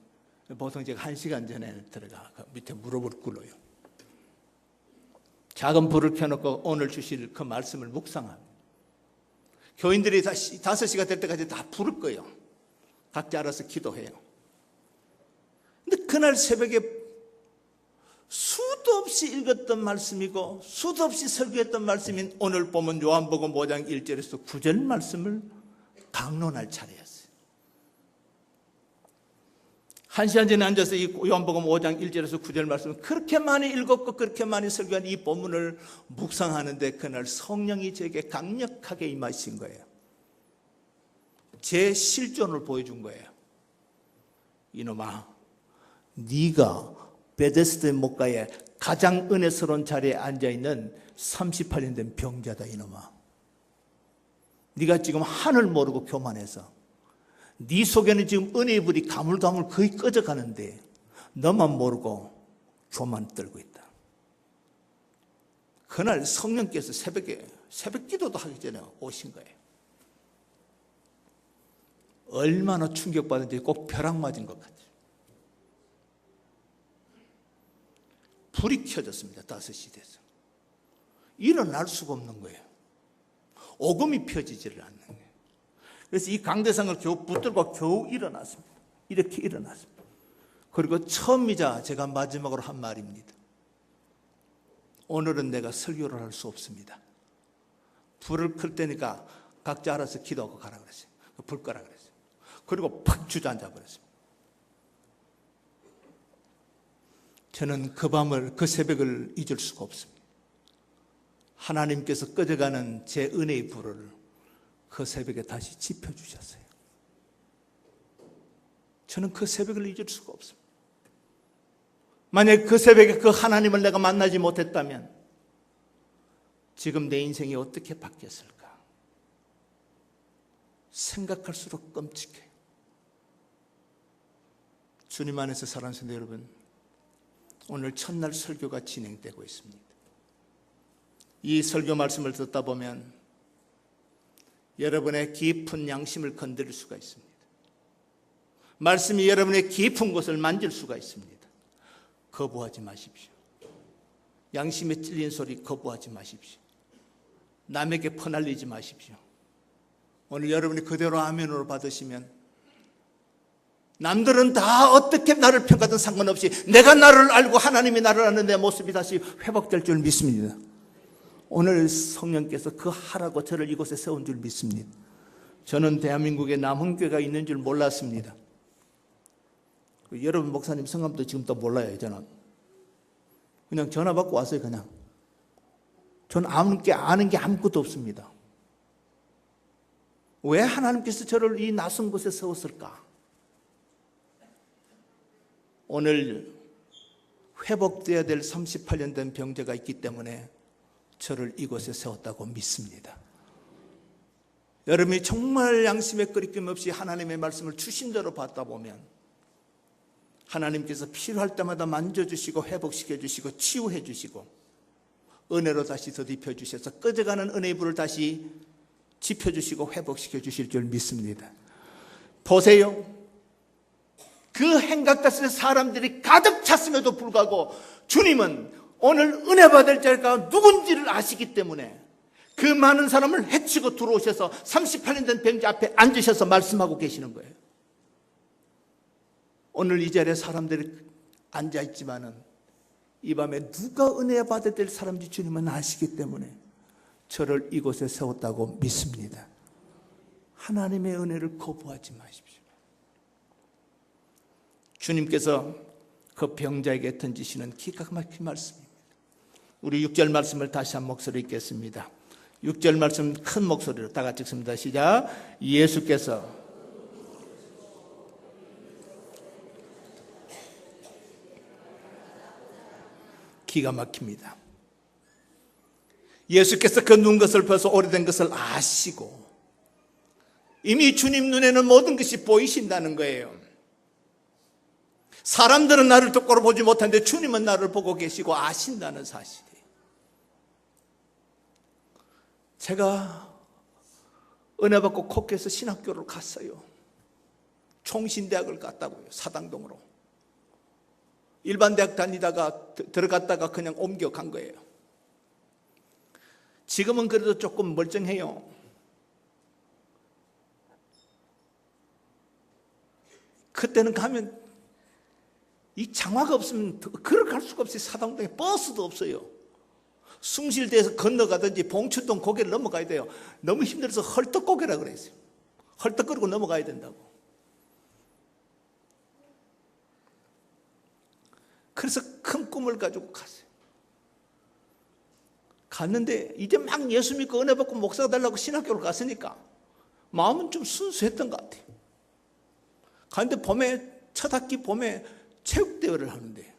보통 제가 1시간 전에 들어가 밑에 무릎을 꿇어요. 작은 불을 켜놓고 오늘 주실 그 말씀을 묵상합니다. 교인들이 5시가 될 때까지 다 부를 거예요. 각자 알아서 기도해요. 근데 그날 새벽에 수도 없이 읽었던 말씀이고 수도 없이 설교했던 말씀인 오늘 보면 요한복음 5장 1절에서 9절 말씀을 강론할 차례였어요. 1시간 전에 앉아서 이 요한복음 5장 1절에서 9절 말씀을 그렇게 많이 읽었고 그렇게 많이 설교한 이 본문을 묵상하는데 그날 성령이 저에게 강력하게 임하신 거예요. 제 실존을 보여준 거예요. 이놈아, 네가 베데스다 목가에 가장 은혜스러운 자리에 앉아있는 38년 된 병자다. 이놈아, 네가 지금 하늘 모르고 교만해서 네 속에는 지금 은혜의 불이 가물가물 거의 꺼져가는데 너만 모르고 교만 떨고 있다. 그날 성령께서 새벽 기도도 하기 전에 오신 거예요. 얼마나 충격받은지 꼭 벼락 맞은 것 같아요. 불이 켜졌습니다. 5시 돼서. 일어날 수가 없는 거예요. 오금이 펴지지를 않는 거예요. 그래서 이 강대상을 겨우 붙들고 겨우 일어났습니다. 이렇게 일어났습니다. 그리고 처음이자 제가 마지막으로 한 말입니다. 오늘은 내가 설교를 할 수 없습니다. 불을 클 테니까 각자 알아서 기도하고 가라 그랬어요. 불 끄라 그랬어요. 그리고 팍 주저앉아 버렸습니다. 저는 그 밤을, 그 새벽을 잊을 수가 없습니다. 하나님께서 꺼져가는 제 은혜의 불을 그 새벽에 다시 지펴주셨어요. 저는 그 새벽을 잊을 수가 없습니다. 만약 그 새벽에 그 하나님을 내가 만나지 못했다면 지금 내 인생이 어떻게 바뀌었을까? 생각할수록 끔찍해요. 주님 안에서 사랑하는 성도 여러분, 오늘 첫날 설교가 진행되고 있습니다. 이 설교 말씀을 듣다 보면 여러분의 깊은 양심을 건드릴 수가 있습니다. 말씀이 여러분의 깊은 곳을 만질 수가 있습니다. 거부하지 마십시오. 양심에 찔린 소리 거부하지 마십시오. 남에게 퍼날리지 마십시오. 오늘 여러분이 그대로 아멘으로 받으시면 남들은 다 어떻게 나를 평가든 상관없이 내가 나를 알고 하나님이 나를 아는 내 모습이 다시 회복될 줄 믿습니다. 오늘 성령께서 그 하라고 저를 이곳에 세운 줄 믿습니다. 저는 대한민국에 남흥교회가 있는 줄 몰랐습니다. 여러분 목사님 성함도 지금도 몰라요. 저는 그냥 전화 받고 왔어요. 그냥 저는 아는 게 아무것도 없습니다. 왜 하나님께서 저를 이 낯선 곳에 세웠을까? 오늘 회복되어야 될 38년 된 병자가 있기 때문에 저를 이곳에 세웠다고 믿습니다. 여러분이 정말 양심에 끄리낌 없이 하나님의 말씀을 추신대로 받다 보면 하나님께서 필요할 때마다 만져주시고 회복시켜 주시고 치유해 주시고 은혜로 다시 더딥혀 주셔서 꺼져가는 은혜의 불을 다시 지펴주시고 회복시켜 주실 줄 믿습니다. 보세요. 그 행각다스의 사람들이 가득 찼음에도 불구하고 주님은 오늘 은혜 받을 자가 누군지를 아시기 때문에 그 많은 사람을 해치고 들어오셔서 38년 된 병자 앞에 앉으셔서 말씀하고 계시는 거예요. 오늘 이 자리에 사람들이 앉아있지만은 이 밤에 누가 은혜 받아야 될 사람인지 주님은 아시기 때문에 저를 이곳에 세웠다고 믿습니다. 하나님의 은혜를 거부하지 마십시오. 주님께서 그 병자에게 던지시는 기가 막힌 말씀입니다. 우리 6절 말씀을 다시 한 목소리 읽겠습니다. 6절 말씀 큰 목소리로 다 같이 읽습니다. 시작. 예수께서 기가 막힙니다. 예수께서 그 눈 것을 벗어 오래된 것을 아시고 이미 주님 눈에는 모든 것이 보이신다는 거예요. 사람들은 나를 똑바로 보지 못하는데 주님은 나를 보고 계시고 아신다는 사실이에요. 제가 은혜 받고 코케에서 신학교를 갔어요. 총신대학을 갔다고요. 사당동으로. 일반 대학 다니다가 들어갔다가 그냥 옮겨간 거예요. 지금은 그래도 조금 멀쩡해요. 그때는 가면 이 장화가 없으면 걸어갈 수가 없어요. 사당동에 버스도 없어요. 숭실대에서 건너가든지 봉천동 고개를 넘어가야 돼요. 너무 힘들어서 헐떡고개라고 그랬어요. 헐떡거리고 넘어가야 된다고. 그래서 큰 꿈을 가지고 갔어요. 갔는데 이제 막 예수 믿고 은혜 받고 목사가 되려고 신학교를 갔으니까 마음은 좀 순수했던 것 같아요. 갔는데 봄에 첫 학기 봄에 체육대회를 하는데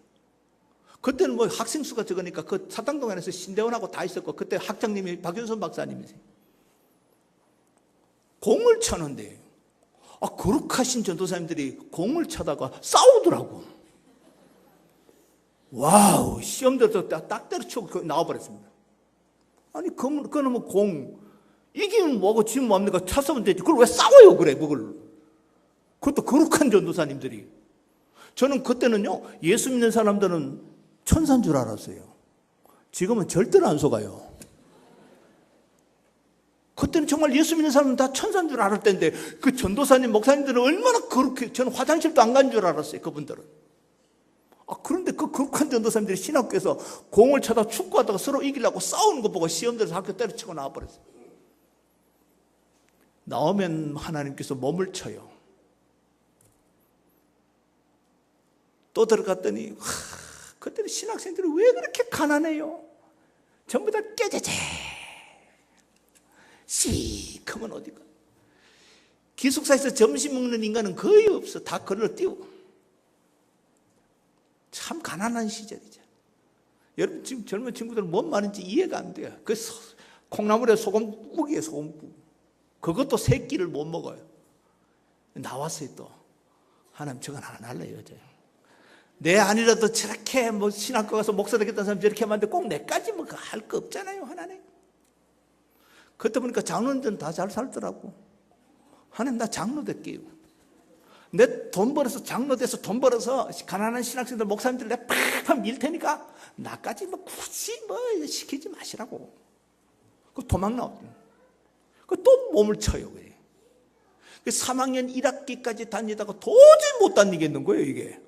그때는 뭐 학생 수가 적으니까 그 사당동 안에서 신대원하고 다 있었고 그때 학장님이 박윤선 박사님이세요. 공을 차는데 거룩하신 전도사님들이 공을 차다가 싸우더라고. 와우, 시험 들어서 딱 때려치고 나와버렸습니다. 아니 그놈은 뭐 공 이기면 뭐고 지면 뭡니까? 차서면 되지. 그걸 왜 싸워요 그래 그걸. 그것도 거룩한 전도사님들이. 저는 그때는요 예수 믿는 사람들은 천사인 줄 알았어요. 지금은 절대로 안 속아요. 그때는 정말 예수 믿는 사람은 다 천사인 줄 알을 때인데 그 전도사님 목사님들은 얼마나 그렇게, 저는 화장실도 안 간 줄 알았어요. 그분들은. 그런데 그 거룩한 전도사님들이 신학교에서 공을 차다 축구하다가 서로 이기려고 싸우는 거 보고 시험 들어서 학교 때려치고 나와버렸어요. 나오면 하나님께서 몸을 쳐요. 또 들어갔더니 그때는 신학생들이 왜 그렇게 가난해요? 전부 다 깨재재 시커먼 어디가. 기숙사에서 점심 먹는 인간은 거의 없어. 다 건너뛰고. 참 가난한 시절이죠. 여러분 지금 젊은 친구들은 뭔 말인지 이해가 안 돼요. 그 콩나물에 소금국이에요. 소금국. 그것도 세 끼를 못 먹어요. 나왔어요 또. 하나님 저건 하나 날래요. 내 아니라도 저렇게 뭐 신학교 가서 목사 되겠다는 사람 저렇게 하면 꼭 내까지 뭐 할 거 없잖아요, 하나님. 그때 보니까 장로들은 다 잘 살더라고. 하나님, 나 장로 될게요. 내 돈 벌어서 장로 돼서 돈 벌어서 가난한 신학생들 목사님들 내가 팍팍 밀 테니까 나까지 뭐 굳이 뭐 시키지 마시라고. 그 도망 나오더니 그 또 몸을 쳐요. 3학년 1학기까지 다니다가 도저히 못 다니겠는 거예요, 이게.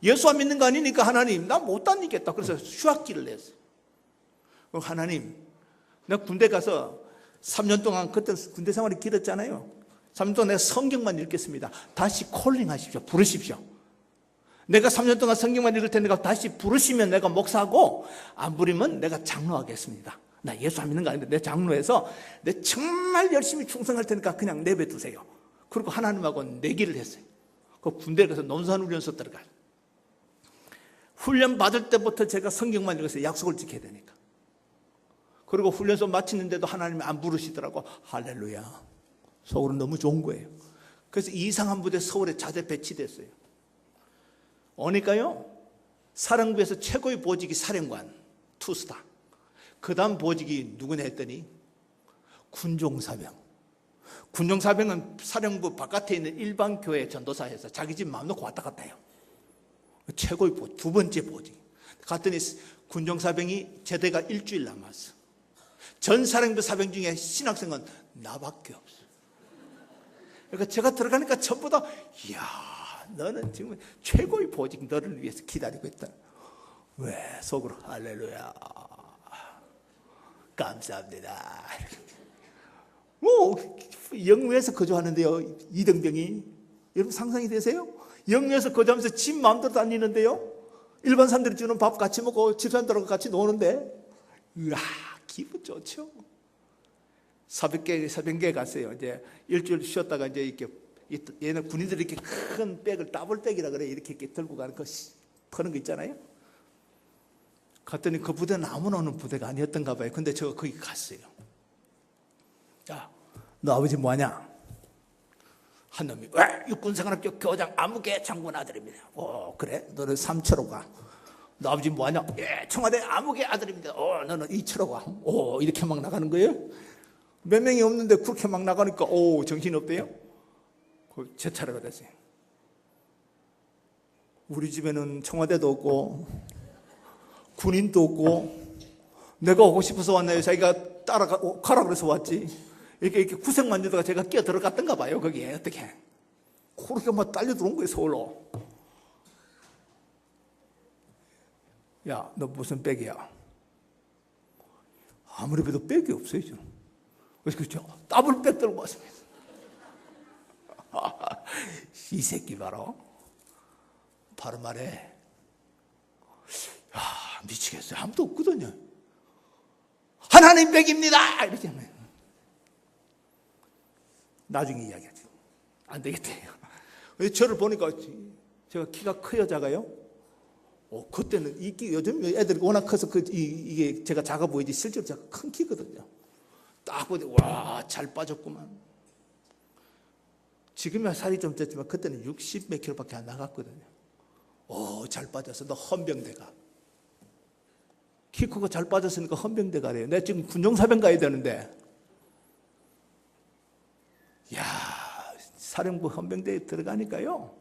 예수 안 믿는 거 아니니까 하나님, 나 못 다니겠다. 그래서 휴학기를 냈어요. 그럼 하나님, 내가 군대 가서 3년 동안, 그때 군대 생활이 길었잖아요. 3년 동안 내가 성경만 읽겠습니다. 다시 콜링하십시오. 부르십시오. 내가 3년 동안 성경만 읽을 테니까 다시 부르시면 내가 목사하고, 안 부르면 내가 장로하겠습니다. 나 예수 안 믿는 거 아닌데 내 장로해서 내 정말 열심히 충성할 테니까 그냥 내버려두세요. 그리고 하나님하고 내기를 했어요. 그 군대에 가서 논산훈련소 들어가요. 훈련 받을 때부터 제가 성경만 읽어서 약속을 지켜야 되니까. 그리고 훈련소 마치는데도 하나님이 안 부르시더라고. 할렐루야. 서울은 너무 좋은 거예요. 그래서 이상한 부대 서울에 자대 배치됐어요. 오니까요, 사령부에서 최고의 보직이 사령관, 투스타. 그 다음 보직이 누구냐 했더니 군종사병. 군종사병은 사령부 바깥에 있는 일반 교회 전도사에서 자기 집 마음 놓고 왔다 갔다 해요. 최고의 보직, 두 번째 보직. 갔더니 군종사병이 제대가 일주일 남았어. 전 사령부 사병 중에 신학생은 나밖에 없어. 그러니까 제가 들어가니까 전부 다, 이야, 너는 지금 최고의 보직, 너를 위해서 기다리고 있다. 왜? 속으로 할렐루야, 감사합니다. 뭐 영무에서 거주하는데요, 이등병이. 여러분 상상이 되세요? 영무에서 거주하면서 집 마음대로 다니는데요, 일반 사람들이 주는 밥 같이 먹고 집사람들하고 같이 노는데, 으아, 기분 좋죠. 새벽에 갔어요. 이제 일주일 쉬었다가 이제 이렇게 얘는 군인들이 이렇게 큰 백을 더블백이라 그래, 이렇게 들고 가는 거 퍼는 거 있잖아요. 갔더니 그 부대는 아무나 오는 부대가 아니었던가 봐요. 근데 제가 거기 갔어요. 자, 너 아버지 뭐하냐? 한 놈이, 왜? 육군생활학교 교장 아무개 장군 아들입니다. 그래? 너는 3차로 가. 너 아버지 뭐하냐? 예, 청와대 아무개 아들입니다. 너는 2차로 가. 이렇게 막 나가는 거예요? 몇 명이 없는데 그렇게 막 나가니까, 정신 없대요? 제 차례가 됐어요. 우리 집에는 청와대도 없고, 군인도 없고, 내가 오고 싶어서 왔나요? 자기가 가라 그래서 왔지. 이렇게 구색만 주다가 제가 끼어 들어갔던가 봐요, 거기에. 어떻게. 그렇게 막 딸려 들어온 거예요, 서울로. 야, 너 무슨 백이야? 아무리 봐도 백이 없어요, 저는. 그래서 그렇죠. 더블백 들고 왔습니다. 이 새끼 바로 말해. 야, 미치겠어요. 아무도 없거든요. 하나님 백입니다! 이렇게 하면. 나중에 이야기하지. 안 되겠대요. 저를 보니까 제가 키가 커요, 작아요? 그때는 요즘 애들이 워낙 커서 이게 제가 작아 보이지 실제로 제가 큰 키거든요. 딱 보니 와, 잘 빠졌구만. 지금은 살이 좀 쪘지만 그때는 60 몇 킬로밖에 안 나갔거든요. 잘 빠졌어. 너 헌병대가. 키 크고 잘 빠졌으니까 헌병대 가래요. 내가 지금 군종사병 가야 되는데, 야, 사령부 헌병대에 들어가니까요,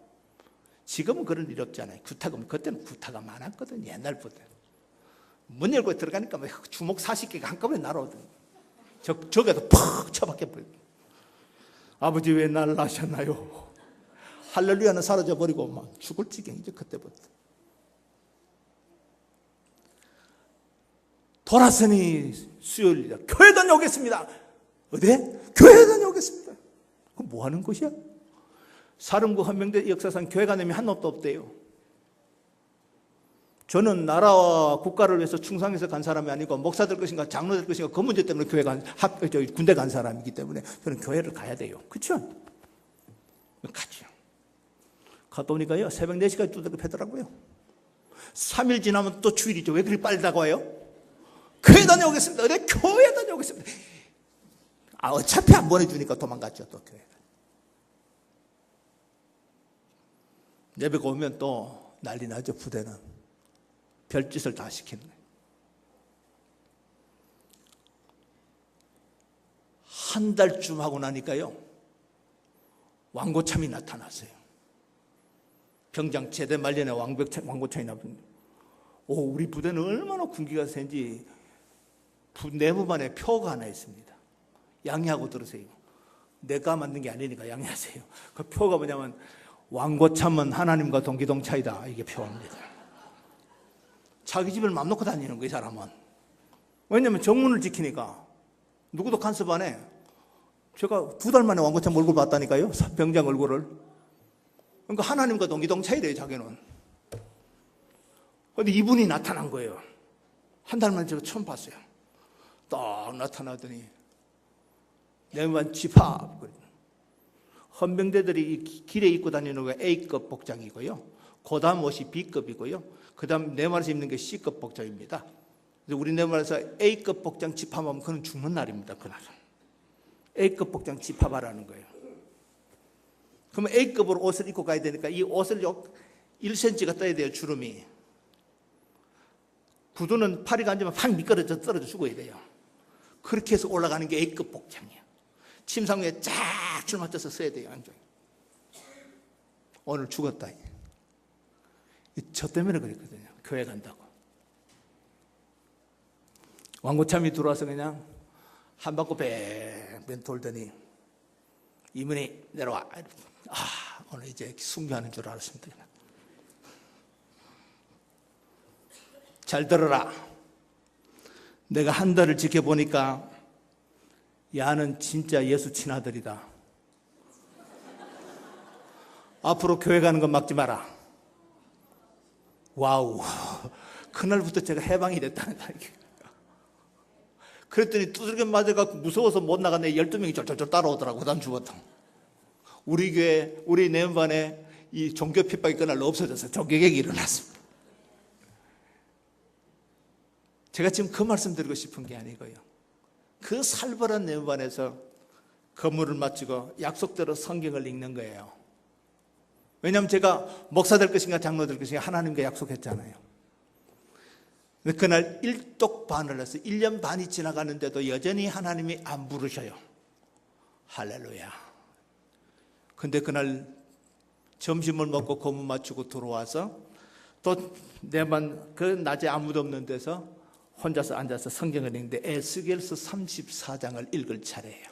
지금은 그런 일 없잖아요. 구타금, 그때는 구타가 많았거든요. 옛날부터. 문 열고 들어가니까 막 주먹 40개가 한꺼번에 날아오더니 저게도 팍 쳐박혀버려요. 아버지 왜 날 낳으셨나요? 할렐루야는 사라져버리고 막 죽을 지경이죠, 그때부터. 돌아서니 수요일이다. 교회 다녀오겠습니다. 어디? 교회 다녀오겠습니다. 그럼 뭐 하는 것이야? 사령부 헌병대 역사상 교회 가는 한 놈도 없대요. 저는 나라와 국가를 위해서 충성해서 간 사람이 아니고 목사 될 것인가 장로 될 것인가 그 문제 때문에 군대 간 사람이기 때문에 저는 교회를 가야 돼요. 그렇죠? 가죠. 갔다 보니까요, 새벽 4시까지 두들겨패더라고요. 3일 지나면 또 주일이죠. 왜 그렇게 빨리 다가와요? 교회 다녀오겠습니다. 그래, 교회 다녀오겠습니다. 어차피 안 보내주니까 도망갔죠, 또 교회. 예배가 오면 또 난리 나죠. 부대는 별짓을 다 시키는 거예요. 한 달쯤 하고 나니까요, 왕고참이 나타났어요. 병장 제대 말년에 왕고참이 나타났는데, 우리 부대는 얼마나 군기가 센지 내부반에 표가 하나 있습니다. 양해하고 들으세요. 내가 만든 게 아니니까 양해하세요. 그 표가 뭐냐면, 왕고참은 하나님과 동기동차이다. 이게 표입니다. 자기 집을 맘 놓고 다니는 거예요, 이 사람은. 왜냐하면 정문을 지키니까 누구도 간섭 안 해. 제가 2달 만에 왕고참 얼굴 봤다니까요, 병장 얼굴을. 그러니까 하나님과 동기동차이래요, 자기는. 근데 이분이 나타난 거예요. 한 달 만에 제가 처음 봤어요. 딱 나타나더니 내만 집합. 헌병대들이 길에 입고 다니는 게 A급 복장이고요. 그 다음 옷이 B급이고요. 그 다음 네마에서 입는 게 C급 복장입니다. 우리 네마에서 A급 복장 집합하면 그건 죽는 날입니다. 그날은. A급 복장 집합하라는 거예요. 그러면 A급으로 옷을 입고 가야 되니까 이 옷을 1cm가 떠야 돼요, 주름이. 구두는 파리가 앉으면 팍 미끄러져 떨어져 죽어야 돼요. 그렇게 해서 올라가는 게 A급 복장이에요. 침상 위에 쫙 줄 맞춰서 서야 돼요, 안쪽에. 오늘 죽었다. 저 때문에 그랬거든요. 교회 간다고. 왕고참이 들어와서 그냥 한 바퀴 뱅뱅 돌더니, 이문이 내려와. 오늘 이제 순교하는 줄 알았습니다. 잘 들어라. 내가 한 달을 지켜보니까 야는 진짜 예수 친아들이다. 앞으로 교회 가는 건 막지 마라. 와우. 그날부터 제가 해방이 됐다는 거예요. 그랬더니 두들겨 맞아갖고 무서워서 못 나갔네. 12명이 쫄쫄쫄 따라오더라고. 그 다음 주부터. 우리 교회, 우리 내음반에 이 종교 핍박이 그날 없어져서 종교개혁이 일어났습니다. 제가 지금 그 말씀 드리고 싶은 게 아니고요. 그 살벌한 내음반에서 건물을 마치고 약속대로 성경을 읽는 거예요. 왜냐하면 제가 목사 될 것인가 장로 될 것인가 하나님과 약속했잖아요. 그날 일독반을 해서 1년 반이 지나가는데도 여전히 하나님이 안 부르셔요. 할렐루야. 근데 그날 점심을 먹고 고문 맞추고 들어와서 또 내만 그 낮에 아무도 없는 데서 혼자서 앉아서 성경을 읽는데 에스겔서 34장을 읽을 차례예요.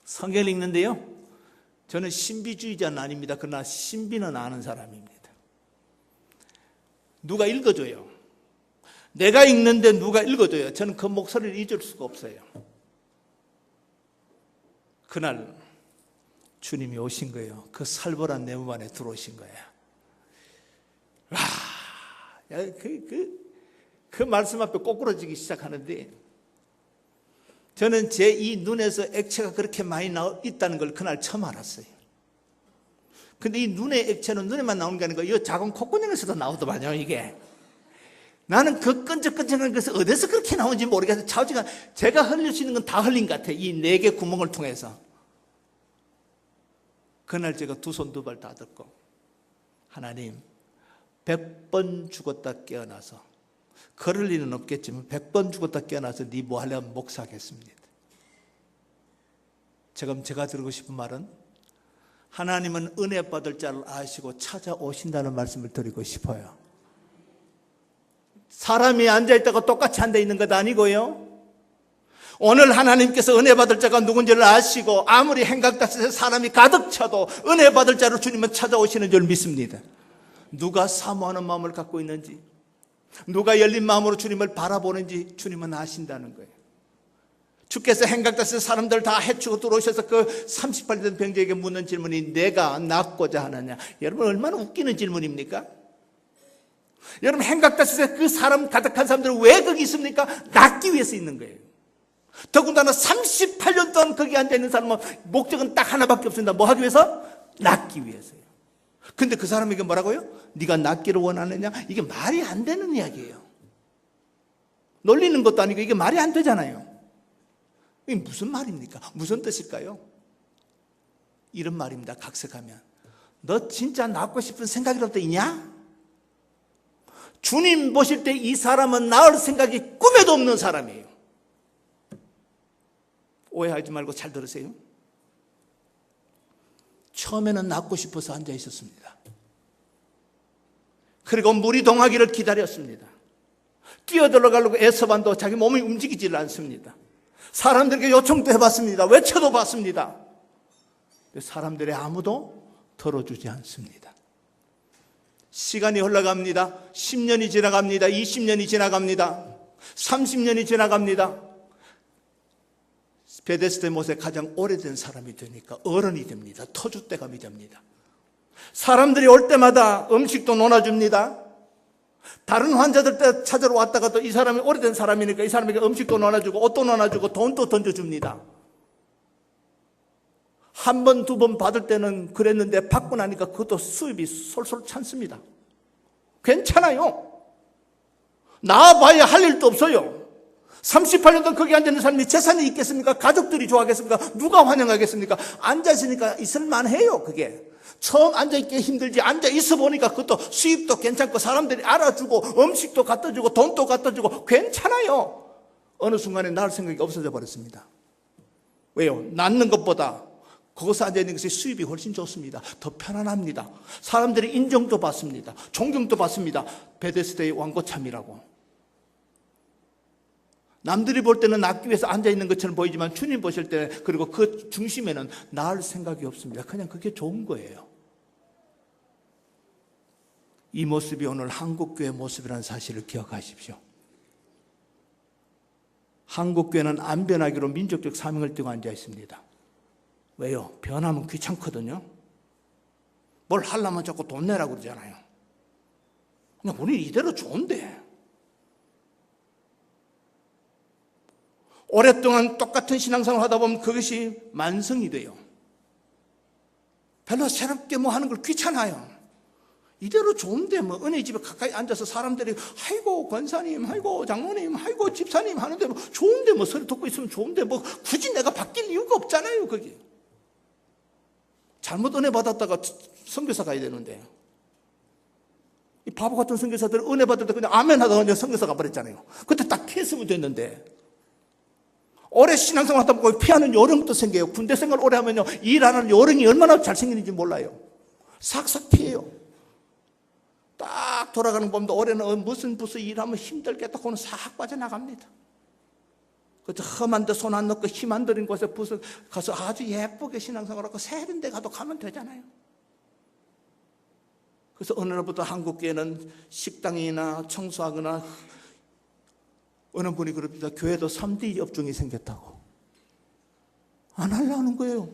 성경을 읽는데요, 저는 신비주의자는 아닙니다. 그러나 신비는 아는 사람입니다. 누가 읽어줘요. 내가 읽는데 누가 읽어줘요. 저는 그 목소리를 잊을 수가 없어요. 그날 주님이 오신 거예요. 그 살벌한 내몸 안에 들어오신 거예요. 그 말씀 앞에 꼬꾸라지기 시작하는데, 저는 제 이 눈에서 액체가 그렇게 많이 있다는 걸 그날 처음 알았어요. 근데 이 눈의 액체는 눈에만 나오는 게 아니고 이 작은 콧구멍에서도 나오더만요, 이게. 나는 그 끈적끈적한 것이 어디서 그렇게 나오는지 모르겠어요. 제가 흘릴 수 있는 건 다 흘린 것 같아요. 이 4개 구멍을 통해서. 그날 제가 2손 2발 다 듣고, 하나님, 100번 죽었다 깨어나서, 그럴 리는 없겠지만 100번 죽었다 깨어나서 네 뭐 하려면 목사하겠습니다. 지금 제가 드리고 싶은 말은, 하나님은 은혜 받을 자를 아시고 찾아오신다는 말씀을 드리고 싶어요. 사람이 앉아있다가 똑같이 앉아있는 것 아니고요, 오늘 하나님께서 은혜 받을 자가 누군지를 아시고 아무리 행각다스에 사람이 가득 차도 은혜 받을 자로 주님은 찾아오시는 줄 믿습니다. 누가 사모하는 마음을 갖고 있는지, 누가 열린 마음으로 주님을 바라보는지 주님은 아신다는 거예요. 주께서 행각다스에 사람들 다 해치고 들어오셔서 그 38년 된 병자에게 묻는 질문이 내가 낫고자 하느냐. 여러분, 얼마나 웃기는 질문입니까? 여러분, 행각다스에 그 사람 가득한 사람들은 왜 거기 있습니까? 낫기 위해서 있는 거예요. 더군다나 38년 동안 거기 앉아있는 사람은 목적은 딱 하나밖에 없습니다. 뭐 하기 위해서? 낫기 위해서요. 근데 그 사람에게 뭐라고요? 네가 낫기를 원하느냐? 이게 말이 안 되는 이야기예요. 놀리는 것도 아니고 이게 말이 안 되잖아요. 이게 무슨 말입니까? 무슨 뜻일까요? 이런 말입니다. 각색하면, 너 진짜 낳고 싶은 생각이라도 있냐? 주님 보실 때 이 사람은 낳을 생각이 꿈에도 없는 사람이에요. 오해하지 말고 잘 들으세요. 처음에는 낳고 싶어서 앉아 있었습니다. 그리고 물이 동하기를 기다렸습니다. 뛰어들어가려고 애써봐도 자기 몸이 움직이질 않습니다. 사람들에게 요청도 해봤습니다. 외쳐도 봤습니다. 사람들이 아무도 들어주지 않습니다. 시간이 흘러갑니다. 10년이 지나갑니다. 20년이 지나갑니다. 30년이 지나갑니다. 베데스다 못에 가장 오래된 사람이 되니까 어른이 됩니다. 터줏대감이 됩니다. 사람들이 올 때마다 음식도 나눠줍니다. 다른 환자들 때 찾으러 왔다가 또 이 사람이 오래된 사람이니까 이 사람에게 음식도 나눠주고 옷도 나눠주고 돈도 던져줍니다. 한 번, 두 번 받을 때는 그랬는데 받고 나니까 그것도 수입이 솔솔 찬습니다. 괜찮아요. 나와봐야 할 일도 없어요. 38년 동안 거기 앉아있는 사람이 재산이 있겠습니까? 가족들이 좋아하겠습니까? 누가 환영하겠습니까? 앉아있으니까 있을만해요. 그게 처음 앉아있기 힘들지 앉아있어 보니까 그것도 수입도 괜찮고 사람들이 알아주고 음식도 갖다주고 돈도 갖다주고 괜찮아요. 어느 순간에 낳을 생각이 없어져 버렸습니다. 왜요? 낳는 것보다 거기서 앉아있는 것이 수입이 훨씬 좋습니다. 더 편안합니다. 사람들이 인정도 받습니다. 존경도 받습니다. 베데스다의 완고참이라고. 남들이 볼 때는 낳기 위해서 앉아있는 것처럼 보이지만 주님 보실 때 그리고 그 중심에는 낳을 생각이 없습니다. 그냥 그게 좋은 거예요. 이 모습이 오늘 한국교회 모습이라는 사실을 기억하십시오. 한국교회는 안 변하기로 민족적 사명을 띠고 앉아 있습니다. 왜요? 변하면 귀찮거든요. 뭘 하려면 자꾸 돈 내라고 그러잖아요. 그냥 우리 이대로 좋은데. 오랫동안 똑같은 신앙생활을 하다 보면 그것이 만성이 돼요. 별로 새롭게 뭐 하는 걸 귀찮아요. 이대로 좋은데 뭐 은혜 집에 가까이 앉아서 사람들이 아이고 권사님, 아이고 장로님, 아이고 집사님 하는데 뭐 좋은데 뭐 소리 듣고 있으면 좋은데 뭐 굳이 내가 바뀔 이유가 없잖아요. 그게 잘못 은혜 받았다가 선교사 가야 되는데 이 바보 같은 선교사들 은혜 받을 때 그냥 아멘 하다가 그냥 선교사 가버렸잖아요. 그때 딱 했으면 됐는데 오래 신앙생활 하다 보고 피하는 요령도 생겨요. 군대 생활 오래 하면요 일하는 요령이 얼마나 잘생기는지 몰라요. 싹싹 피해요. 딱 돌아가는 봄도 올해는 무슨 일하면 힘들겠다 그거는 싹 빠져나갑니다. 그래서 험한 데 손 안 넣고 힘 안 들인 곳에 가서 아주 예쁘게 신앙생활하고 새로운 데 가면 되잖아요. 그래서 어느 날부터 한국교회는 식당이나 청소하거나 어느 분이 그럽니다. 교회도 3D 업종이 생겼다고. 안 하려는 거예요.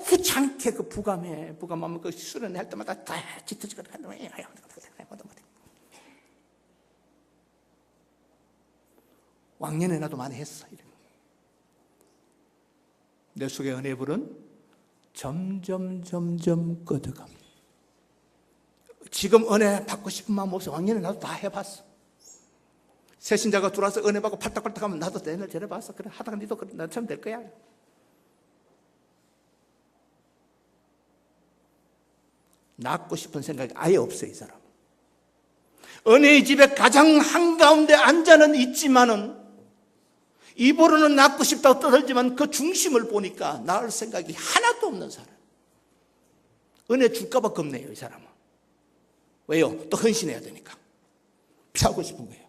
귀찮게 그 부감하면 그 수련회 할 때마다 다 짙어지고 왕년에 나도 많이 했어. 내 속에 은혜불은 점점 꺼져갑니다. 지금 은혜 받고 싶은 마음 없어. 왕년에 나도 다 해봤어. 새신자가 들어와서 은혜 받고 팔딱팔딱 하면 나도 내날 전해봤어. 그래 하다가 니도 나처럼 될 거야. 낳고 싶은 생각이 아예 없어요. 이 사람. 은혜의 집에 가장 한가운데 앉아는 있지만은 입으로는 낳고 싶다고 떠들지만 그 중심을 보니까 낳을 생각이 하나도 없는 사람. 은혜 줄까 봐 겁내요. 이 사람은. 왜요? 또 헌신해야 되니까. 피하고 싶은 거예요.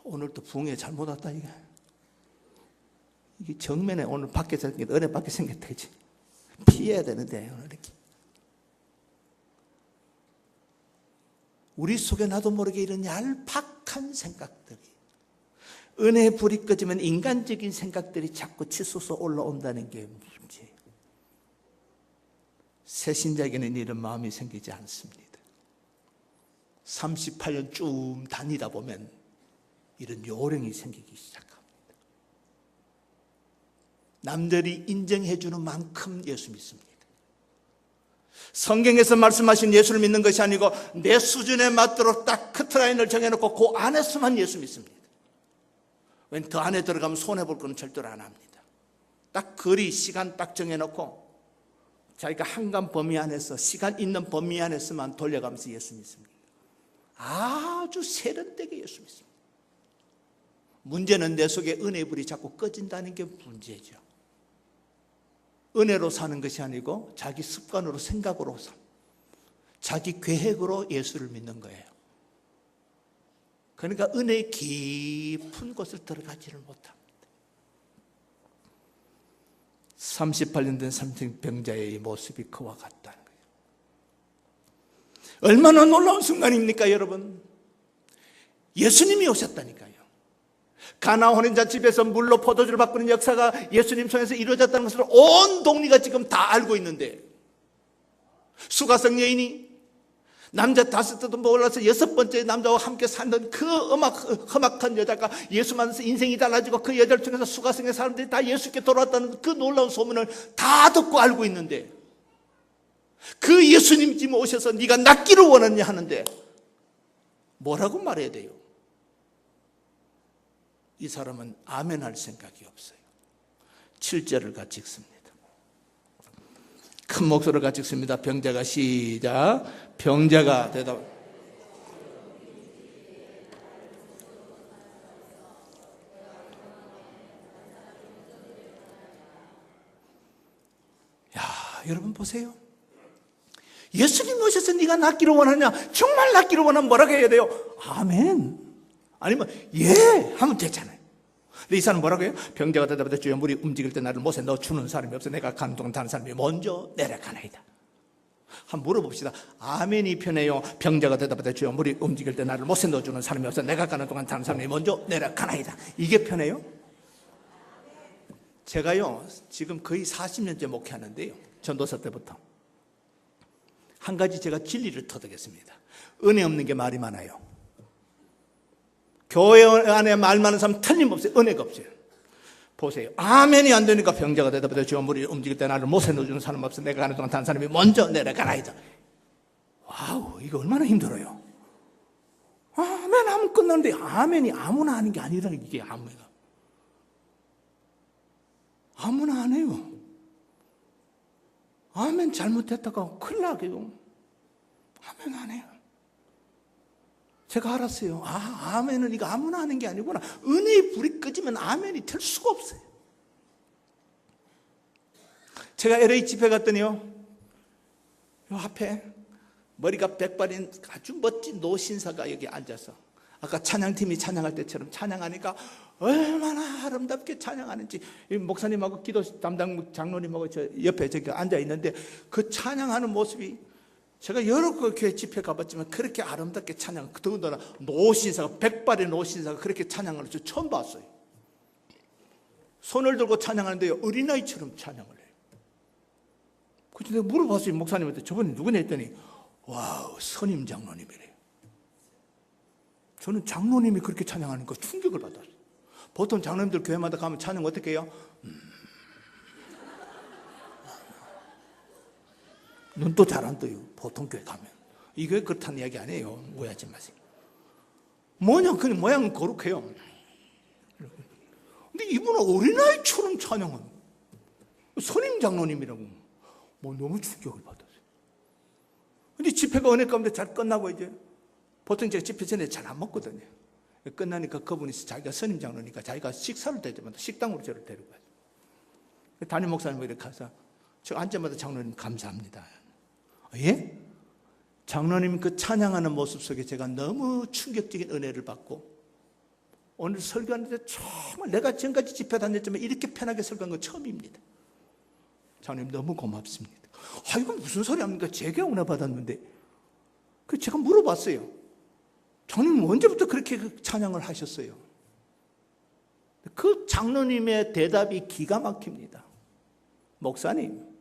오늘도 부흥회 잘못 왔다 이게. 이게 정면에 오늘 밖에 생겼다. 은혜 밖에 생겼다 이지. 피해야 되는데 오늘 이렇게. 우리 속에 나도 모르게 이런 얄팍한 생각들이 은혜의 불이 꺼지면 인간적인 생각들이 자꾸 치솟아 올라온다는 게 문제예요. 새신자에게는 이런 마음이 생기지 않습니다. 38년 쭉 다니다 보면 이런 요령이 생기기 시작합니다. 남들이 인정해 주는 만큼 예수 믿습니다. 성경에서 말씀하신 예수를 믿는 것이 아니고 내 수준에 맞도록 딱 커트라인을 정해놓고 그 안에서만 예수 믿습니다. 왜냐하면 그 안에 들어가면 손해볼 거는 절대로 안 합니다. 딱 거리, 시간 딱 정해놓고 자기가 한간 범위 안에서, 시간 있는 범위 안에서만 돌려가면서 예수 믿습니다. 아주 세련되게 예수 믿습니다. 문제는 내 속에 은혜의 불이 자꾸 꺼진다는 게 문제죠. 은혜로 사는 것이 아니고 자기 습관으로, 생각으로, 자기 계획으로 예수를 믿는 거예요. 그러니까 은혜의 깊은 곳을 들어가지를 못합니다. 38년 된 삼층병자의 모습이 그와 같다는 거예요. 얼마나 놀라운 순간입니까, 여러분? 예수님이 오셨다니까요. 가나 혼인자 집에서 물로 포도주를 바꾸는 역사가 예수님 손에서 이루어졌다는 것을 온 동리가 지금 다 알고 있는데, 수가성 여인이 남자 5도 몰라서 6번째 남자와 함께 사는 그 험악한 여자가 예수 만나서 인생이 달라지고 그 여자를 통해서 수가성의 사람들이 다 예수께 돌아왔다는 그 놀라운 소문을 다 듣고 알고 있는데, 그 예수님 지금 오셔서 네가 낫기를 원하냐 하는데 뭐라고 말해야 돼요? 이 사람은 아멘 할 생각이 없어요. 7절을 같이 읽습니다. 큰 목소리를 같이 읽습니다. 병자가 시작. 병자가 대답. 야, 여러분 보세요. 예수님 오셔서 네가 낫기를 원하냐? 정말 낫기를 원하면 뭐라고 해야 돼요? 아멘. 아니면 예 하면 되잖아요. 근데 이 사람은 뭐라고 해요? 병자가 대답하되 주여 물이 움직일 때 나를 못에 넣어 주는 사람이 없어. 내가 가는 동안 다른 사람이 먼저 내려가나이다. 한번 물어봅시다. 아멘이 편해요? 병자가 대답하되 주여 물이 움직일 때 나를 못에 넣어 주는 사람이 없어. 내가 가는 동안 다른 사람이 먼저 내려가나이다. 이게 편해요? 제가요 지금 거의 40년째 목회하는데요, 전도사 때부터 한 가지 제가 진리를 터득했습니다. 은혜 없는 게 말이 많아요. 교회 안에 말 많은 사람 틀림없어요. 은혜가 없어요. 보세요. 아멘이 안 되니까 병자가 대답하되 주여 물이 움직일 때 나를 못에 넣어주는 사람 없어. 내가 가는 동안 다른 사람이 먼저 내려가나이다. 와우, 이거 얼마나 힘들어요. 아멘 하면 끝나는데 아멘이 아무나 하는 게 아니라, 이게 아무나 안 해요. 아멘 잘못했다가 큰일 나게요. 아멘 안 해요. 제가 알았어요. 아멘은 이거 아무나 하는 게 아니구나. 은혜의 불이 꺼지면 아멘이 될 수가 없어요. 제가 LA 집회 갔더니요, 요 앞에 머리가 백발인 아주 멋진 노신사가 여기 앉아서 아까 찬양팀이 찬양할 때처럼 찬양하니까 얼마나 아름답게 찬양하는지, 목사님하고 기도 담당 장로님하고 저 옆에 저기 앉아 있는데 그 찬양하는 모습이, 제가 여러 그 교회 집회 가봤지만 그렇게 아름답게 찬양, 더군다나 노신사가, 백발의 노신사가 그렇게 찬양하는 줄 처음 봤어요. 손을 들고 찬양하는데요, 어린아이처럼 찬양을 해요. 그래서 내가 물어봤어요, 목사님한테. 저번에 누구냐 했더니 와우, 선임 장로님이래요. 저는 장로님이 그렇게 찬양하니까 충격을 받았어요. 보통 장로님들 교회마다 가면 찬양 어떻게 해요? 눈도 잘 안 떠요. 보통 교회 가면. 이 교회 그렇다는 이야기 아니에요. 오해하지 마세요. 뭐냐, 그냥 모양은 거룩해요. 근데 이분은 어린아이처럼 찬양하는, 선임 장로님이라고. 너무 충격을 받았어요. 근데 집회가 은혜 가운데 잘 끝나고, 이제 보통 제가 집회 전에 잘 안 먹거든요. 끝나니까 그분이, 자기가 선임 장로니까 자기가 식사를 대접한다. 식당으로 저를 데리고 가요. 담임 목사님 이렇게 가서 저 앉자마자 장로님 감사합니다. 예? 장로님 그 찬양하는 모습 속에 제가 너무 충격적인 은혜를 받고, 오늘 설교하는데 정말 내가 지금까지 집회 다녔지만 이렇게 편하게 설교한 건 처음입니다. 장로님 너무 고맙습니다. 이건 무슨 소리 합니까? 제가 은혜 받았는데. 그 제가 물어봤어요. 장로님 언제부터 그렇게 찬양을 하셨어요? 그 장로님의 대답이 기가 막힙니다. 목사님,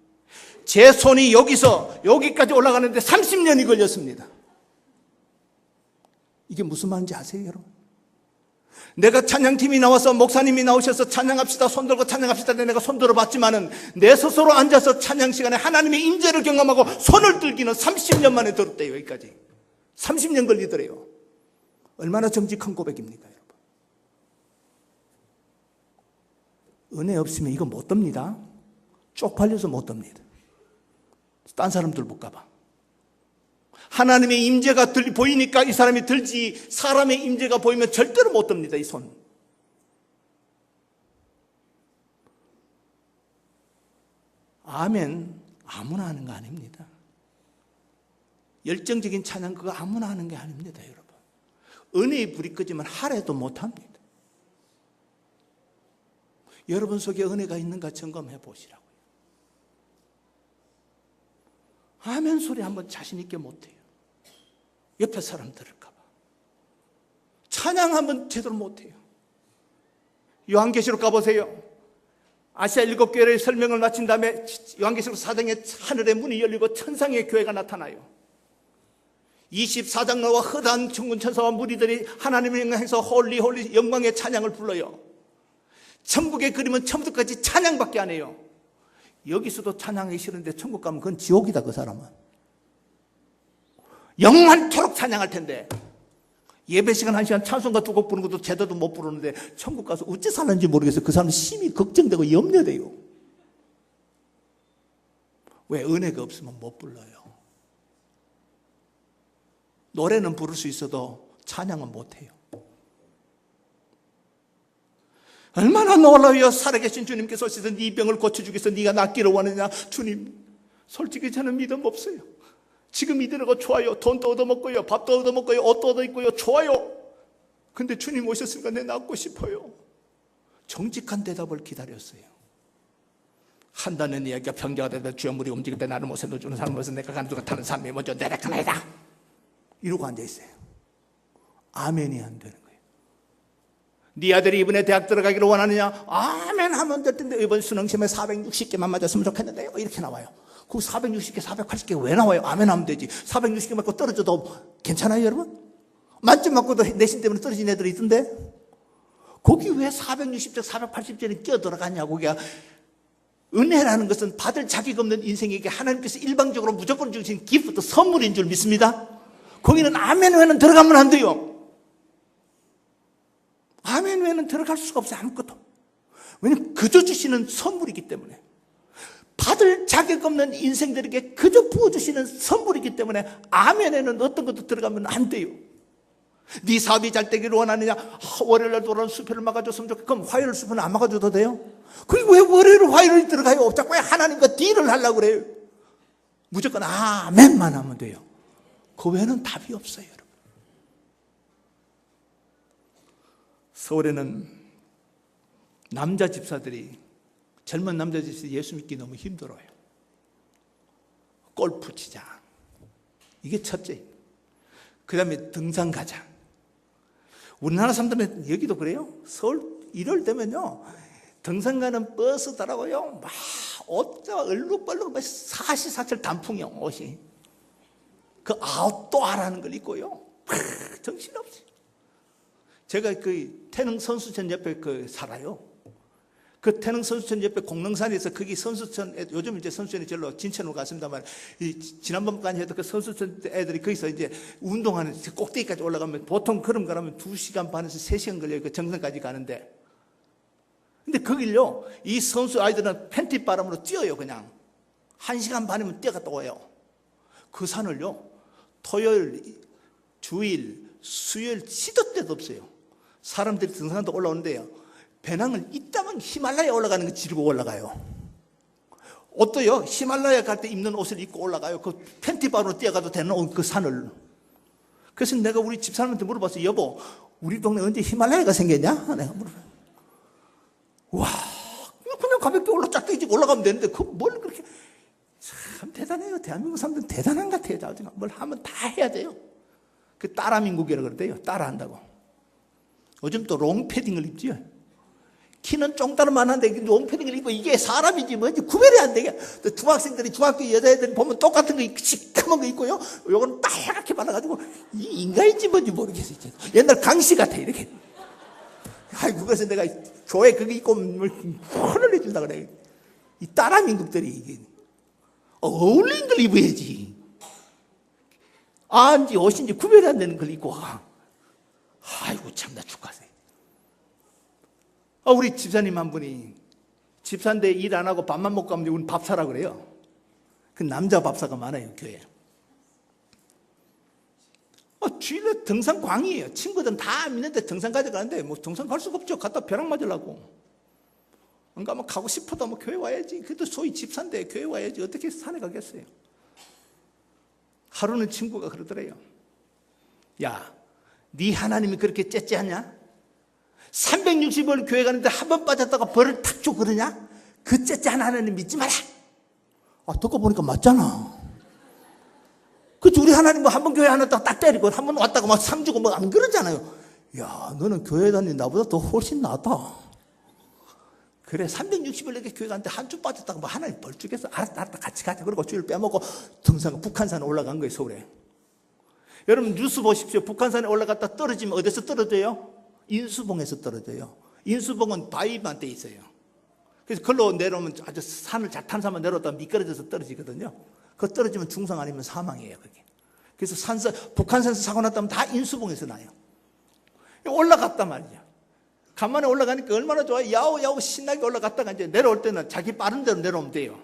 제 손이 여기서 여기까지 올라가는데 30년이 걸렸습니다. 이게 무슨 말인지 아세요, 여러분? 내가 찬양팀이 나와서 목사님이 나오셔서 찬양합시다, 손 들고 찬양합시다, 내가 손 들어봤지만은 내 스스로 앉아서 찬양 시간에 하나님의 인재를 경험하고 손을 들기는 30년 만에 들었대요. 여기까지 30년 걸리더래요. 얼마나 정직한 고백입니까, 여러분? 은혜 없으면 이거 못 듭니다. 쪽팔려서 못 듭니다. 딴 사람들 볼까 봐. 하나님의 임재가 보이니까 이 사람이 들지, 사람의 임재가 보이면 절대로 못 듭니다, 이 손. 아멘, 아무나 하는 거 아닙니다. 열정적인 찬양 그거 아무나 하는 게 아닙니다, 여러분. 은혜의 불이 끄지면 하래도 못합니다. 여러분 속에 은혜가 있는가 점검해 보시라고요. 아멘 소리 한번 자신 있게 못해요. 옆에 사람 들을까 봐. 찬양 한번 제대로 못해요. 요한계시록 가보세요. 아시아 7교회의 설명을 마친 다음에 요한계시록 4장에 하늘의 문이 열리고 천상의 교회가 나타나요. 24장로와 허다한 천군 천사와 무리들이 하나님을 향해서 홀리 홀리 영광의 찬양을 불러요. 천국의 그림은 처음부터까지 찬양밖에 안 해요. 여기서도 찬양하기 싫은데 천국 가면 그건 지옥이다, 그 사람은. 영원토록 찬양할 텐데 예배 시간 1시간 찬송가 2곡 부르는 것도 제대로 못 부르는데 천국 가서 어째 사는지 모르겠어요. 그 사람은 심히 걱정되고 염려돼요. 왜? 은혜가 없으면 못 불러요. 노래는 부를 수 있어도 찬양은 못해요. 얼마나 놀라워요. 살아계신 주님께서 오셔서 네 병을 고쳐주겠어, 네가 낫기를 원하느냐. 주님, 솔직히 저는 믿음 없어요. 지금 이대로가 좋아요. 돈도 얻어먹고요, 밥도 얻어먹고요, 옷도 얻어입고요, 좋아요. 근데 주님 오셨으니까 내 낫고 싶어요. 정직한 대답을 기다렸어요. 한다는 이야기가 병자가 되다 주여 물이 움직일 때 나를 못새 넣어주는 사람 못새 내가 간두가 타는 삶이 먼저 내려가나이다 이러고 앉아있어요. 아멘이 안 되는 거예요. 네 아들이 이번에 대학 들어가기를 원하느냐? 아멘 하면 될 텐데 이번 수능시험에 460개만 맞았으면 좋겠는데요, 이렇게 나와요. 그 460개, 480개 왜 나와요? 아멘 하면 되지. 460개 맞고 떨어져도 괜찮아요, 여러분? 만점 맞고도 내신 때문에 떨어진 애들이 있던데 거기 왜 460점, 480점이 끼어들어갔냐고. 그게 은혜라는 것은 받을 자격 없는 인생에게 하나님께서 일방적으로 무조건 주신 기프트, 선물인 줄 믿습니다. 거기는 아멘 외에는 들어가면 안 돼요. 아멘 외에는 들어갈 수가 없어요, 아무것도. 왜냐하면 그저 주시는 선물이기 때문에. 받을 자격 없는 인생들에게 그저 부어주시는 선물이기 때문에 아멘에는 어떤 것도 들어가면 안 돼요. 네 사업이 잘 되기를 원하느냐? 월요일날 돌아오는 수표를 막아줬으면 좋겠고, 그럼 화요일 수표는 안 막아줘도 돼요? 그리고 왜 월요일 화요일이 들어가요? 자꾸 왜 하나님과 딜을 하려고 그래요? 무조건 아멘만 하면 돼요. 그 외에는 답이 없어요, 여러분. 서울에는 남자 집사들이, 젊은 남자 집사들이 예수 믿기 너무 힘들어요. 골프 치자, 이게 첫째. 그 다음에 등산 가자. 우리나라 사람들은 여기도 그래요. 서울 1월 되면요, 등산 가는 버스 타라고요, 막 옷자 얼룩벌룩 사시사철 단풍형 옷이, 그 아웃도어라는 걸 입고요, 정신없이. 제가 그 태릉 선수촌 옆에 살아요. 그 태릉 선수촌 옆에 공릉산에서, 거기 선수촌, 요즘 이제 선수촌이 절로 진천으로 갔습니다만, 지난번까지 해도 그 선수촌 애들이 거기서 이제 운동하는 꼭대기까지 올라가면 보통 그런 거라면 2시간 반에서 3시간 걸려요. 그 정상까지 가는데. 근데 거길요, 이 선수 아이들은 팬티 바람으로 뛰어요, 그냥. 1시간 반이면 뛰어갔다 와요. 그 산을요, 토요일, 주일, 수요일 시도 때도 없어요. 사람들이 등산도 올라오는데요, 배낭을 이따만 히말라야 올라가는 거 지르고 올라가요. 옷도요, 히말라야 갈 때 입는 옷을 입고 올라가요. 그 팬티바로 뛰어가도 되는 그 산을. 그래서 내가 우리 집사람한테 물어봤어요. 여보, 우리 동네 언제 히말라야가 생겼냐? 내가 물어봐요. 와, 그냥 가볍게 쫙 올라가면 되는데 뭘 그렇게. 참 대단해요. 대한민국 사람들은 대단한 것 같아요. 뭘 하면 다 해야 돼요. 그 따라민국이라고 그러대요. 따라한다고. 요즘 또 롱패딩을 입지요. 키는 쫑따르만 한데 롱패딩을 입고 이게 사람인지 뭔지 구별이 안 되게. 중학생들이, 중학교 여자애들이 보면 똑같은 거 시커먼 거 입고요, 요거는 빨갛게 발라가지고 이 인간인지 뭔지 모르겠어요. 옛날 강씨 같아, 이렇게. 아이고, 그래서 내가 교회 그거 입고 혼을 내준다 그래. 이 따라민국들이 이게 어울리는 걸 입어야지. 안지 옷인지 구별이 안 되는 걸 입고 가. 아이고, 참나 죽겠어요. 우리 집사님 한 분이 집사인데 일 안 하고 밥만 먹고 가면 우리는 밥 사라 그래요. 그 남자 밥사가 많아요, 교회에. 주일에 등산 광이에요. 친구들은 다 믿는데 등산 가져가는데 뭐 등산 갈 수가 없죠. 갔다 벼락 맞으려고. 안 가면 가고 싶어도 뭐 교회 와야지. 그래도 소위 집사인데 교회 와야지. 어떻게 산에 가겠어요? 하루는 친구가 그러더래요. 야, 네 하나님이 그렇게 째째하냐? 360일 교회 가는데 한 번 빠졌다가 벌을 탁 줘 그러냐? 그 째째한 하나님 믿지 마라. 듣고 보니까 맞잖아. 그치, 우리 하나님 뭐 한 번 교회 안 왔다가 딱 때리고 한 번 왔다가 막 상 주고 뭐 안 그러잖아요. 야, 너는 교회 다니는 나보다 더 훨씬 낫다. 그래, 360일 내게 교회 갔는데 한 주 빠졌다가 뭐 하나님 벌 주겠어. 알았다, 같이 가자. 그리고 주일 빼먹고 등산, 북한산에 올라간 거예요, 서울에. 여러분 뉴스 보십시오. 북한산에 올라갔다 떨어지면 어디서 떨어져요? 인수봉에서 떨어져요. 인수봉은 바위만 돼 있어요. 그래서 걸로 내려오면 아주 산을 잘 타는 사람만 내려왔다가 미끄러져서 떨어지거든요. 그거 떨어지면 중상 아니면 사망이에요, 그게. 그래서 북한산에서 사고 났다면 다 인수봉에서 나요. 올라갔단 말이야. 간만에 올라가니까 얼마나 좋아요. 야우야우 신나게 올라갔다가 이제 내려올 때는 자기 빠른 대로 내려오면 돼요.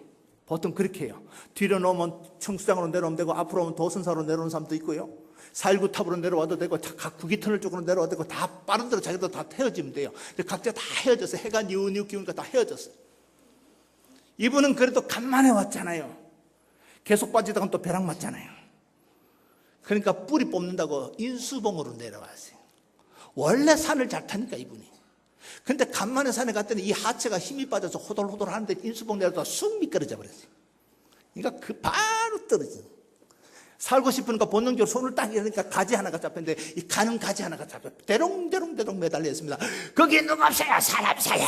보통 그렇게 해요. 뒤로 놓으면 청수장으로 내려오면 되고, 앞으로 오면 도선사로 내려오는 사람도 있고요. 419 탑으로 내려와도 되고, 각 구기터널 쪽으로 내려와도 되고, 다 빠른 대로 자기도 다 헤어지면 돼요. 각자 다 헤어져서 해가 니우니우 기우니까 다 헤어졌어요. 이분은 그래도 간만에 왔잖아요. 계속 빠지다가 또 벼락 맞잖아요. 그러니까 뿌리 뽑는다고 인수봉으로 내려왔어요. 원래 산을 잘 타니까 이분이. 근데 간만에 산에 갔더니 이 하체가 힘이 빠져서 호돌호돌 하는데 인수봉 내려다가 쑥 미끄러져 버렸어요. 그러니까 그 바로 떨어져. 살고 싶으니까 본능적으로 손을 딱 이러니까 가지 하나가 잡혔는데 이 가는 가지 하나가 잡혀 대롱대롱 매달려 있습니다. 거기에 누가 없어요. 사람 사야.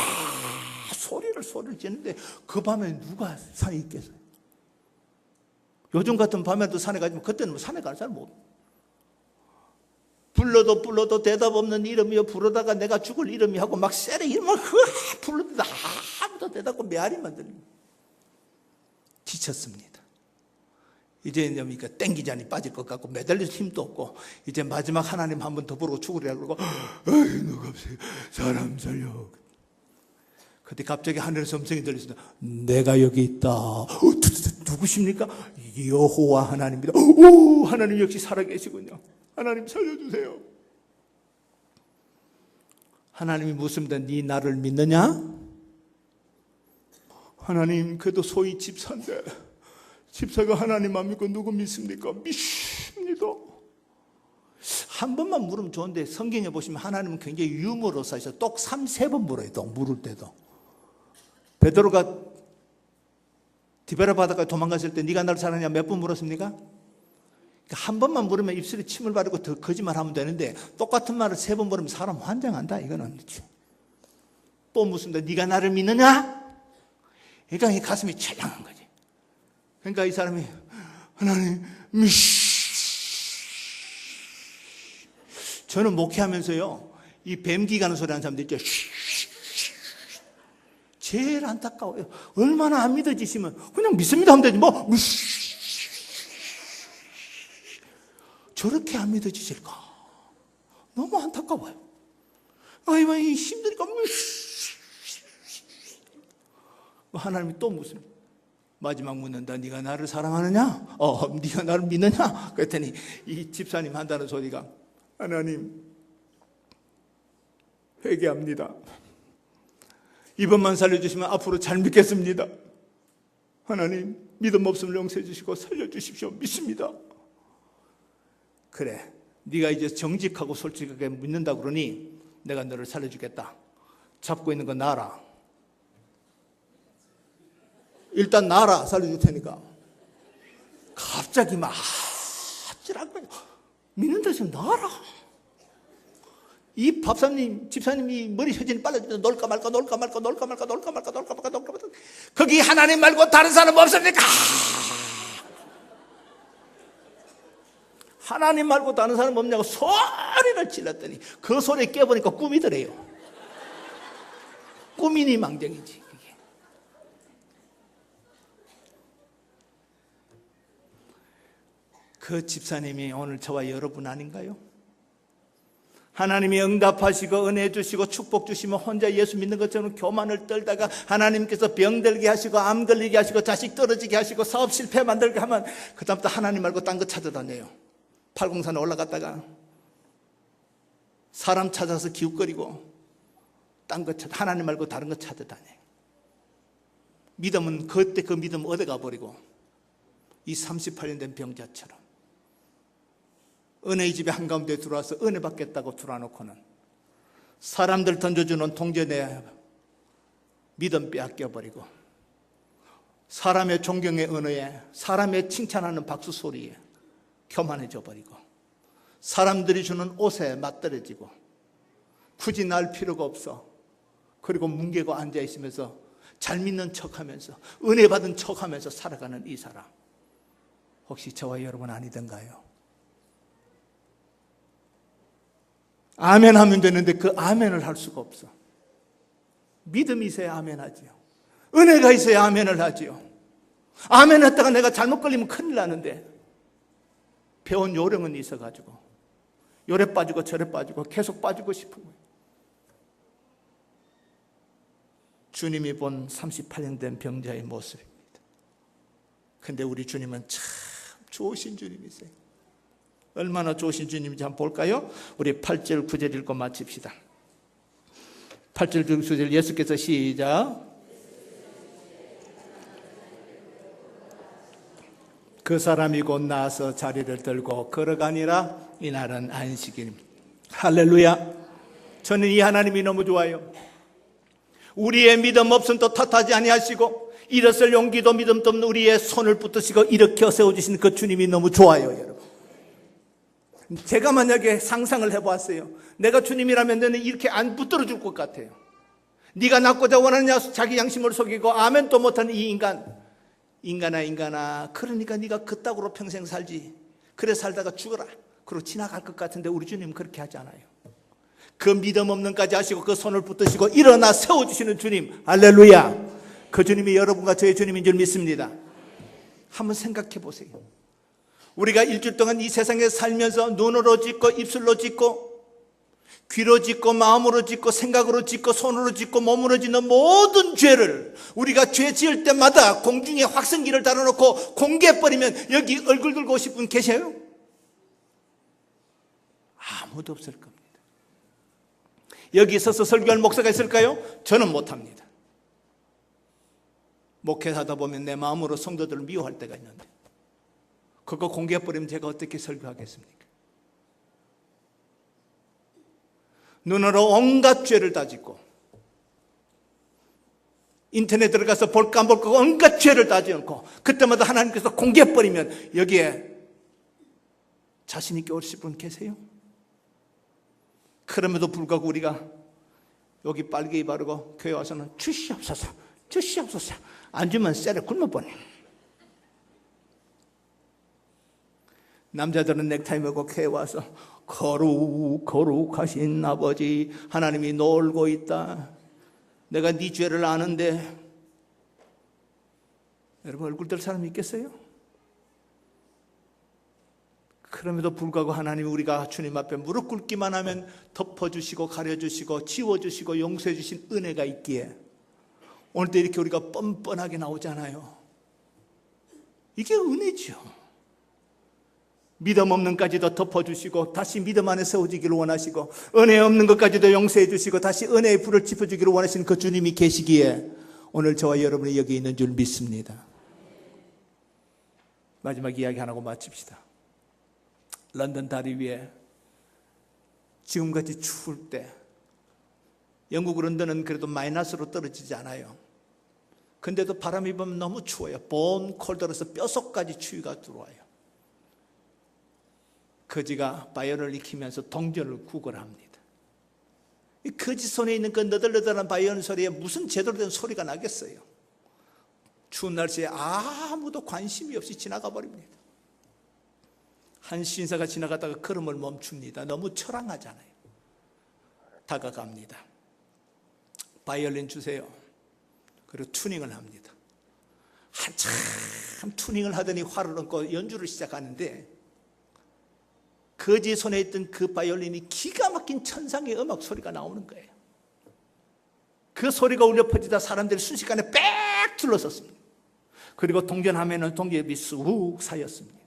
소리를 지르는데 그 밤에 누가 산에 있겠어요? 요즘 같은 밤에도 산에 가지면 그때는 뭐 산에 가는 사람 못. 불러도 대답 없는 이름이요. 부르다가 내가 죽을 이름이 하고 막 세례 이름을 불렀는데 아무도 대답 없고 메아리만 들립니다. 지쳤습니다. 이제 뭡니까 땡기자니 빠질 것 같고 매달릴 힘도 없고 이제 마지막 하나님 한 번 더 부르고 죽으리라 그러고 누가 없어요. 사람 살려. 그때 갑자기 하늘에서 음성이 들렸습니다. 내가 여기 있다. 누구십니까? 여호와 하나님입니다. 오, 하나님 역시 살아계시군요. 하나님 살려주세요. 하나님이 묻습니다. 네 나를 믿느냐? 하나님 그래도 소위 집사인데 집사가 하나님 안 믿고 누구 믿습니까? 믿습니다. 한 번만 물으면 좋은데 성경에 보시면 하나님은 굉장히 유머러스하셔서 똑 3-4번 물어요. 또 물을 때도. 베드로가 디베라 바다까지 도망갔을 때 네가 나를 사랑하냐 몇 번 물었습니까? 한 번만 물으면 입술에 침을 바르고 더 거짓말하면 되는데 똑같은 말을 3번 물으면 사람 환장한다. 이거는 또 묻습니다. 네가 나를 믿느냐? 그러니까 이 가슴이 철량한 거지. 그러니까 이 사람이 하나님 저는 목회하면서요 이 뱀기 가는 소리 하는 사람들 있죠. 제일 안타까워요. 얼마나 안 믿어지시면 그냥 믿습니다 하면 되지 뭐 저렇게 안 믿어지실까? 너무 안타까워요. 아이고 힘드니까 하나님이 또 묻습니다. 마지막 묻는다. 네가 나를 사랑하느냐? 네가 나를 믿느냐? 그랬더니 이 집사님 한다는 소리가 하나님 회개합니다. 이번만 살려주시면 앞으로 잘 믿겠습니다. 하나님 믿음 없음을 용서해 주시고 살려주십시오. 믿습니다. 그래 네가 이제 정직하고 솔직하게 믿는다 그러니 내가 너를 살려주겠다. 잡고 있는 거 놔라. 일단 놔라. 살려줄 테니까. 갑자기 막 아찔하고 믿는다 지금 놔라. 이 밥사님 집사님이 머리 회전이 빨라지면서 놀까 말까 거기 하나님 말고 다른 사람 없습니까? 하나님 말고 다른 사람 없냐고 소리를 질렀더니 그 소리에 깨보니까 꿈이더래요. 꿈이니 망정이지 그게. 그 집사님이 오늘 저와 여러분 아닌가요? 하나님이 응답하시고 은혜 주시고 축복 주시면 혼자 예수 믿는 것처럼 교만을 떨다가 하나님께서 병들게 하시고 암 걸리게 하시고 자식 떨어지게 하시고 사업 실패 만들게 하면 그 다음부터 하나님 말고 딴 거 찾아다녀요. 팔공산에 올라갔다가 사람 찾아서 기웃거리고 딴 거 찾아, 하나님 말고 다른 거 찾아다녀요. 믿음은 그때 그 믿음 얻어가 버리고 이 38년 된 병자처럼 은혜의 집에 한가운데 들어와서 은혜 받겠다고 들어놓고는 사람들 던져주는 동전에 믿음 빼앗겨버리고 사람의 존경의 은혜에 사람의 칭찬하는 박수 소리에 교만해져 버리고 사람들이 주는 옷에 맞떨어지고 굳이 날 필요가 없어. 그리고 뭉개고 앉아있으면서 잘 믿는 척하면서 은혜 받은 척하면서 살아가는 이 사람, 혹시 저와 여러분 아니던가요? 아멘 하면 되는데 그 아멘을 할 수가 없어. 믿음이 있어야 아멘 하지요. 은혜가 있어야 아멘을 하지요. 아멘 했다가 내가 잘못 걸리면 큰일 나는데 배운 요령은 있어가지고 요래 빠지고 저래 빠지고 계속 빠지고 싶은 거예요. 주님이 본 38년 된 병자의 모습입니다. 근데 우리 주님은 참 좋으신 주님이세요. 얼마나 좋으신 주님인지 한번 볼까요? 우리 8절 9절 읽고 마칩시다. 8절 9절 예수께서 시작. 그 사람이 곧 나와서 자리를 들고 걸어가니라. 이날은 안식일입니다. 할렐루야. 저는 이 하나님이 너무 좋아요. 우리의 믿음 없음 또 탓하지 아니하시고 일어설 용기도 믿음도 없는 우리의 손을 붙드시고 일으켜 세워주신 그 주님이 너무 좋아요, 여러분. 제가 만약에 상상을 해보았어요. 내가 주님이라면 너는 이렇게 안 붙들어 줄 것 같아요. 네가 낳고자 원하느냐 자기 양심을 속이고 아멘도 못하는 이 인간아 그러니까 네가 그따구로 평생 살지. 그래 살다가 죽어라. 그리고 지나갈 것 같은데 우리 주님은 그렇게 하지 않아요. 그 믿음 없는까지 하시고 그 손을 붙드시고 일어나 세워주시는 주님, 할렐루야. 그 주님이 여러분과 저의 주님인 줄 믿습니다. 한번 생각해 보세요. 우리가 일주일 동안 이 세상에 살면서 눈으로 짓고 입술로 짓고 귀로 짓고 마음으로 짓고 생각으로 짓고 손으로 짓고 몸으로 짓는 모든 죄를 우리가 죄 지을 때마다 공중에 확성기를 달아놓고 공개해버리면 여기 얼굴 들고 오실 분 계세요? 아무도 없을 겁니다. 여기 서서 설교할 목사가 있을까요? 저는 못합니다. 목회하다 보면 내 마음으로 성도들을 미워할 때가 있는데 그거 공개해버리면 제가 어떻게 설교하겠습니까? 눈으로 온갖 죄를 다 짓고 인터넷 들어가서 볼까 안 볼까 온갖 죄를 다 지어놓고 그때마다 하나님께서 공개해버리면 여기에 자신 있게 오실 분 계세요? 그럼에도 불구하고 우리가 여기 빨개이 바르고 교회 와서는 주시옵소서 앉으면 쎄를 굶어버려. 남자들은 넥타이 메고 교회 와서 거룩하신 아버지 하나님이 놀고 있다. 내가 네 죄를 아는데. 여러분 얼굴 들 사람이 있겠어요? 그럼에도 불구하고 하나님 우리가 주님 앞에 무릎 꿇기만 하면 덮어주시고 가려주시고 지워주시고 용서해 주신 은혜가 있기에 오늘도 이렇게 우리가 뻔뻔하게 나오잖아요. 이게 은혜죠. 믿음 없는 까지도 덮어주시고 다시 믿음 안에 세워지기를 원하시고 은혜 없는 것까지도 용서해 주시고 다시 은혜의 불을 지펴주기를 원하시는 그 주님이 계시기에 오늘 저와 여러분이 여기 있는 줄 믿습니다. 마지막 이야기 하나 하고 마칩시다. 런던 다리 위에 지금같이 추울 때 영국 런던은 그래도 마이너스로 떨어지지 않아요. 근데도 바람이 불면 너무 추워요. 본 콜드라서 뼛속까지 추위가 들어와요. 거지가 바이올린을 익히면서 동전을 구걸합니다. 이 거지 손에 있는 그 너덜너덜한 바이올린 소리에 무슨 제대로 된 소리가 나겠어요. 추운 날씨에 아무도 관심이 없이 지나가 버립니다. 한 신사가 지나가다가 걸음을 멈춥니다. 너무 처량하잖아요. 다가갑니다. 바이올린 주세요. 그리고 튜닝을 합니다. 한참 튜닝을 하더니 활을 얹고 연주를 시작하는데 거지 손에 있던 그 바이올린이 기가 막힌 천상의 음악 소리가 나오는 거예요. 그 소리가 울려 퍼지다 사람들이 순식간에 빽 둘러섰습니다. 그리고 동전하면은 동전이 쑥 쌓였습니다.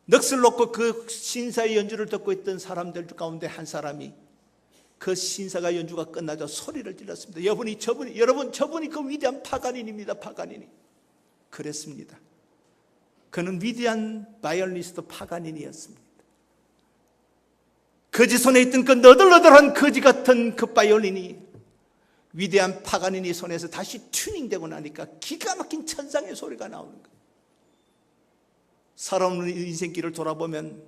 넋을 놓고 그 신사의 연주를 듣고 있던 사람들 가운데 한 사람이 그 신사가 연주가 끝나자 소리를 질렀습니다. 여러분 저분이 그 위대한 파가닌입니다. 파가닌이. 그랬습니다. 그는 위대한 바이올리니스트 파가닌이었습니다. 거지 손에 있던 그 너덜너덜한 거지 같은 그 바이올린이 위대한 파가닌이 손에서 다시 튜닝되고 나니까 기가 막힌 천상의 소리가 나오는 거예요. 살아오는 인생길을 돌아보면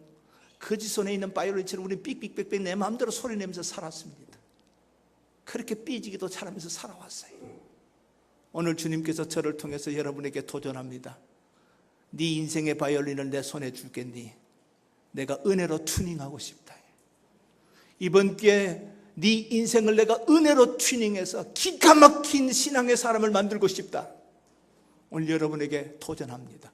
거지 손에 있는 바이올린처럼 우리는 삑삑삑삑 내 마음대로 소리 내면서 살았습니다. 그렇게 삐지기도 잘하면서 살아왔어요. 오늘 주님께서 저를 통해서 여러분에게 도전합니다. 네 인생의 바이올린을 내 손에 줄겠니? 내가 은혜로 튜닝하고 싶다. 이번 기회에 네 인생을 내가 은혜로 튜닝해서 기가 막힌 신앙의 사람을 만들고 싶다. 오늘 여러분에게 도전합니다.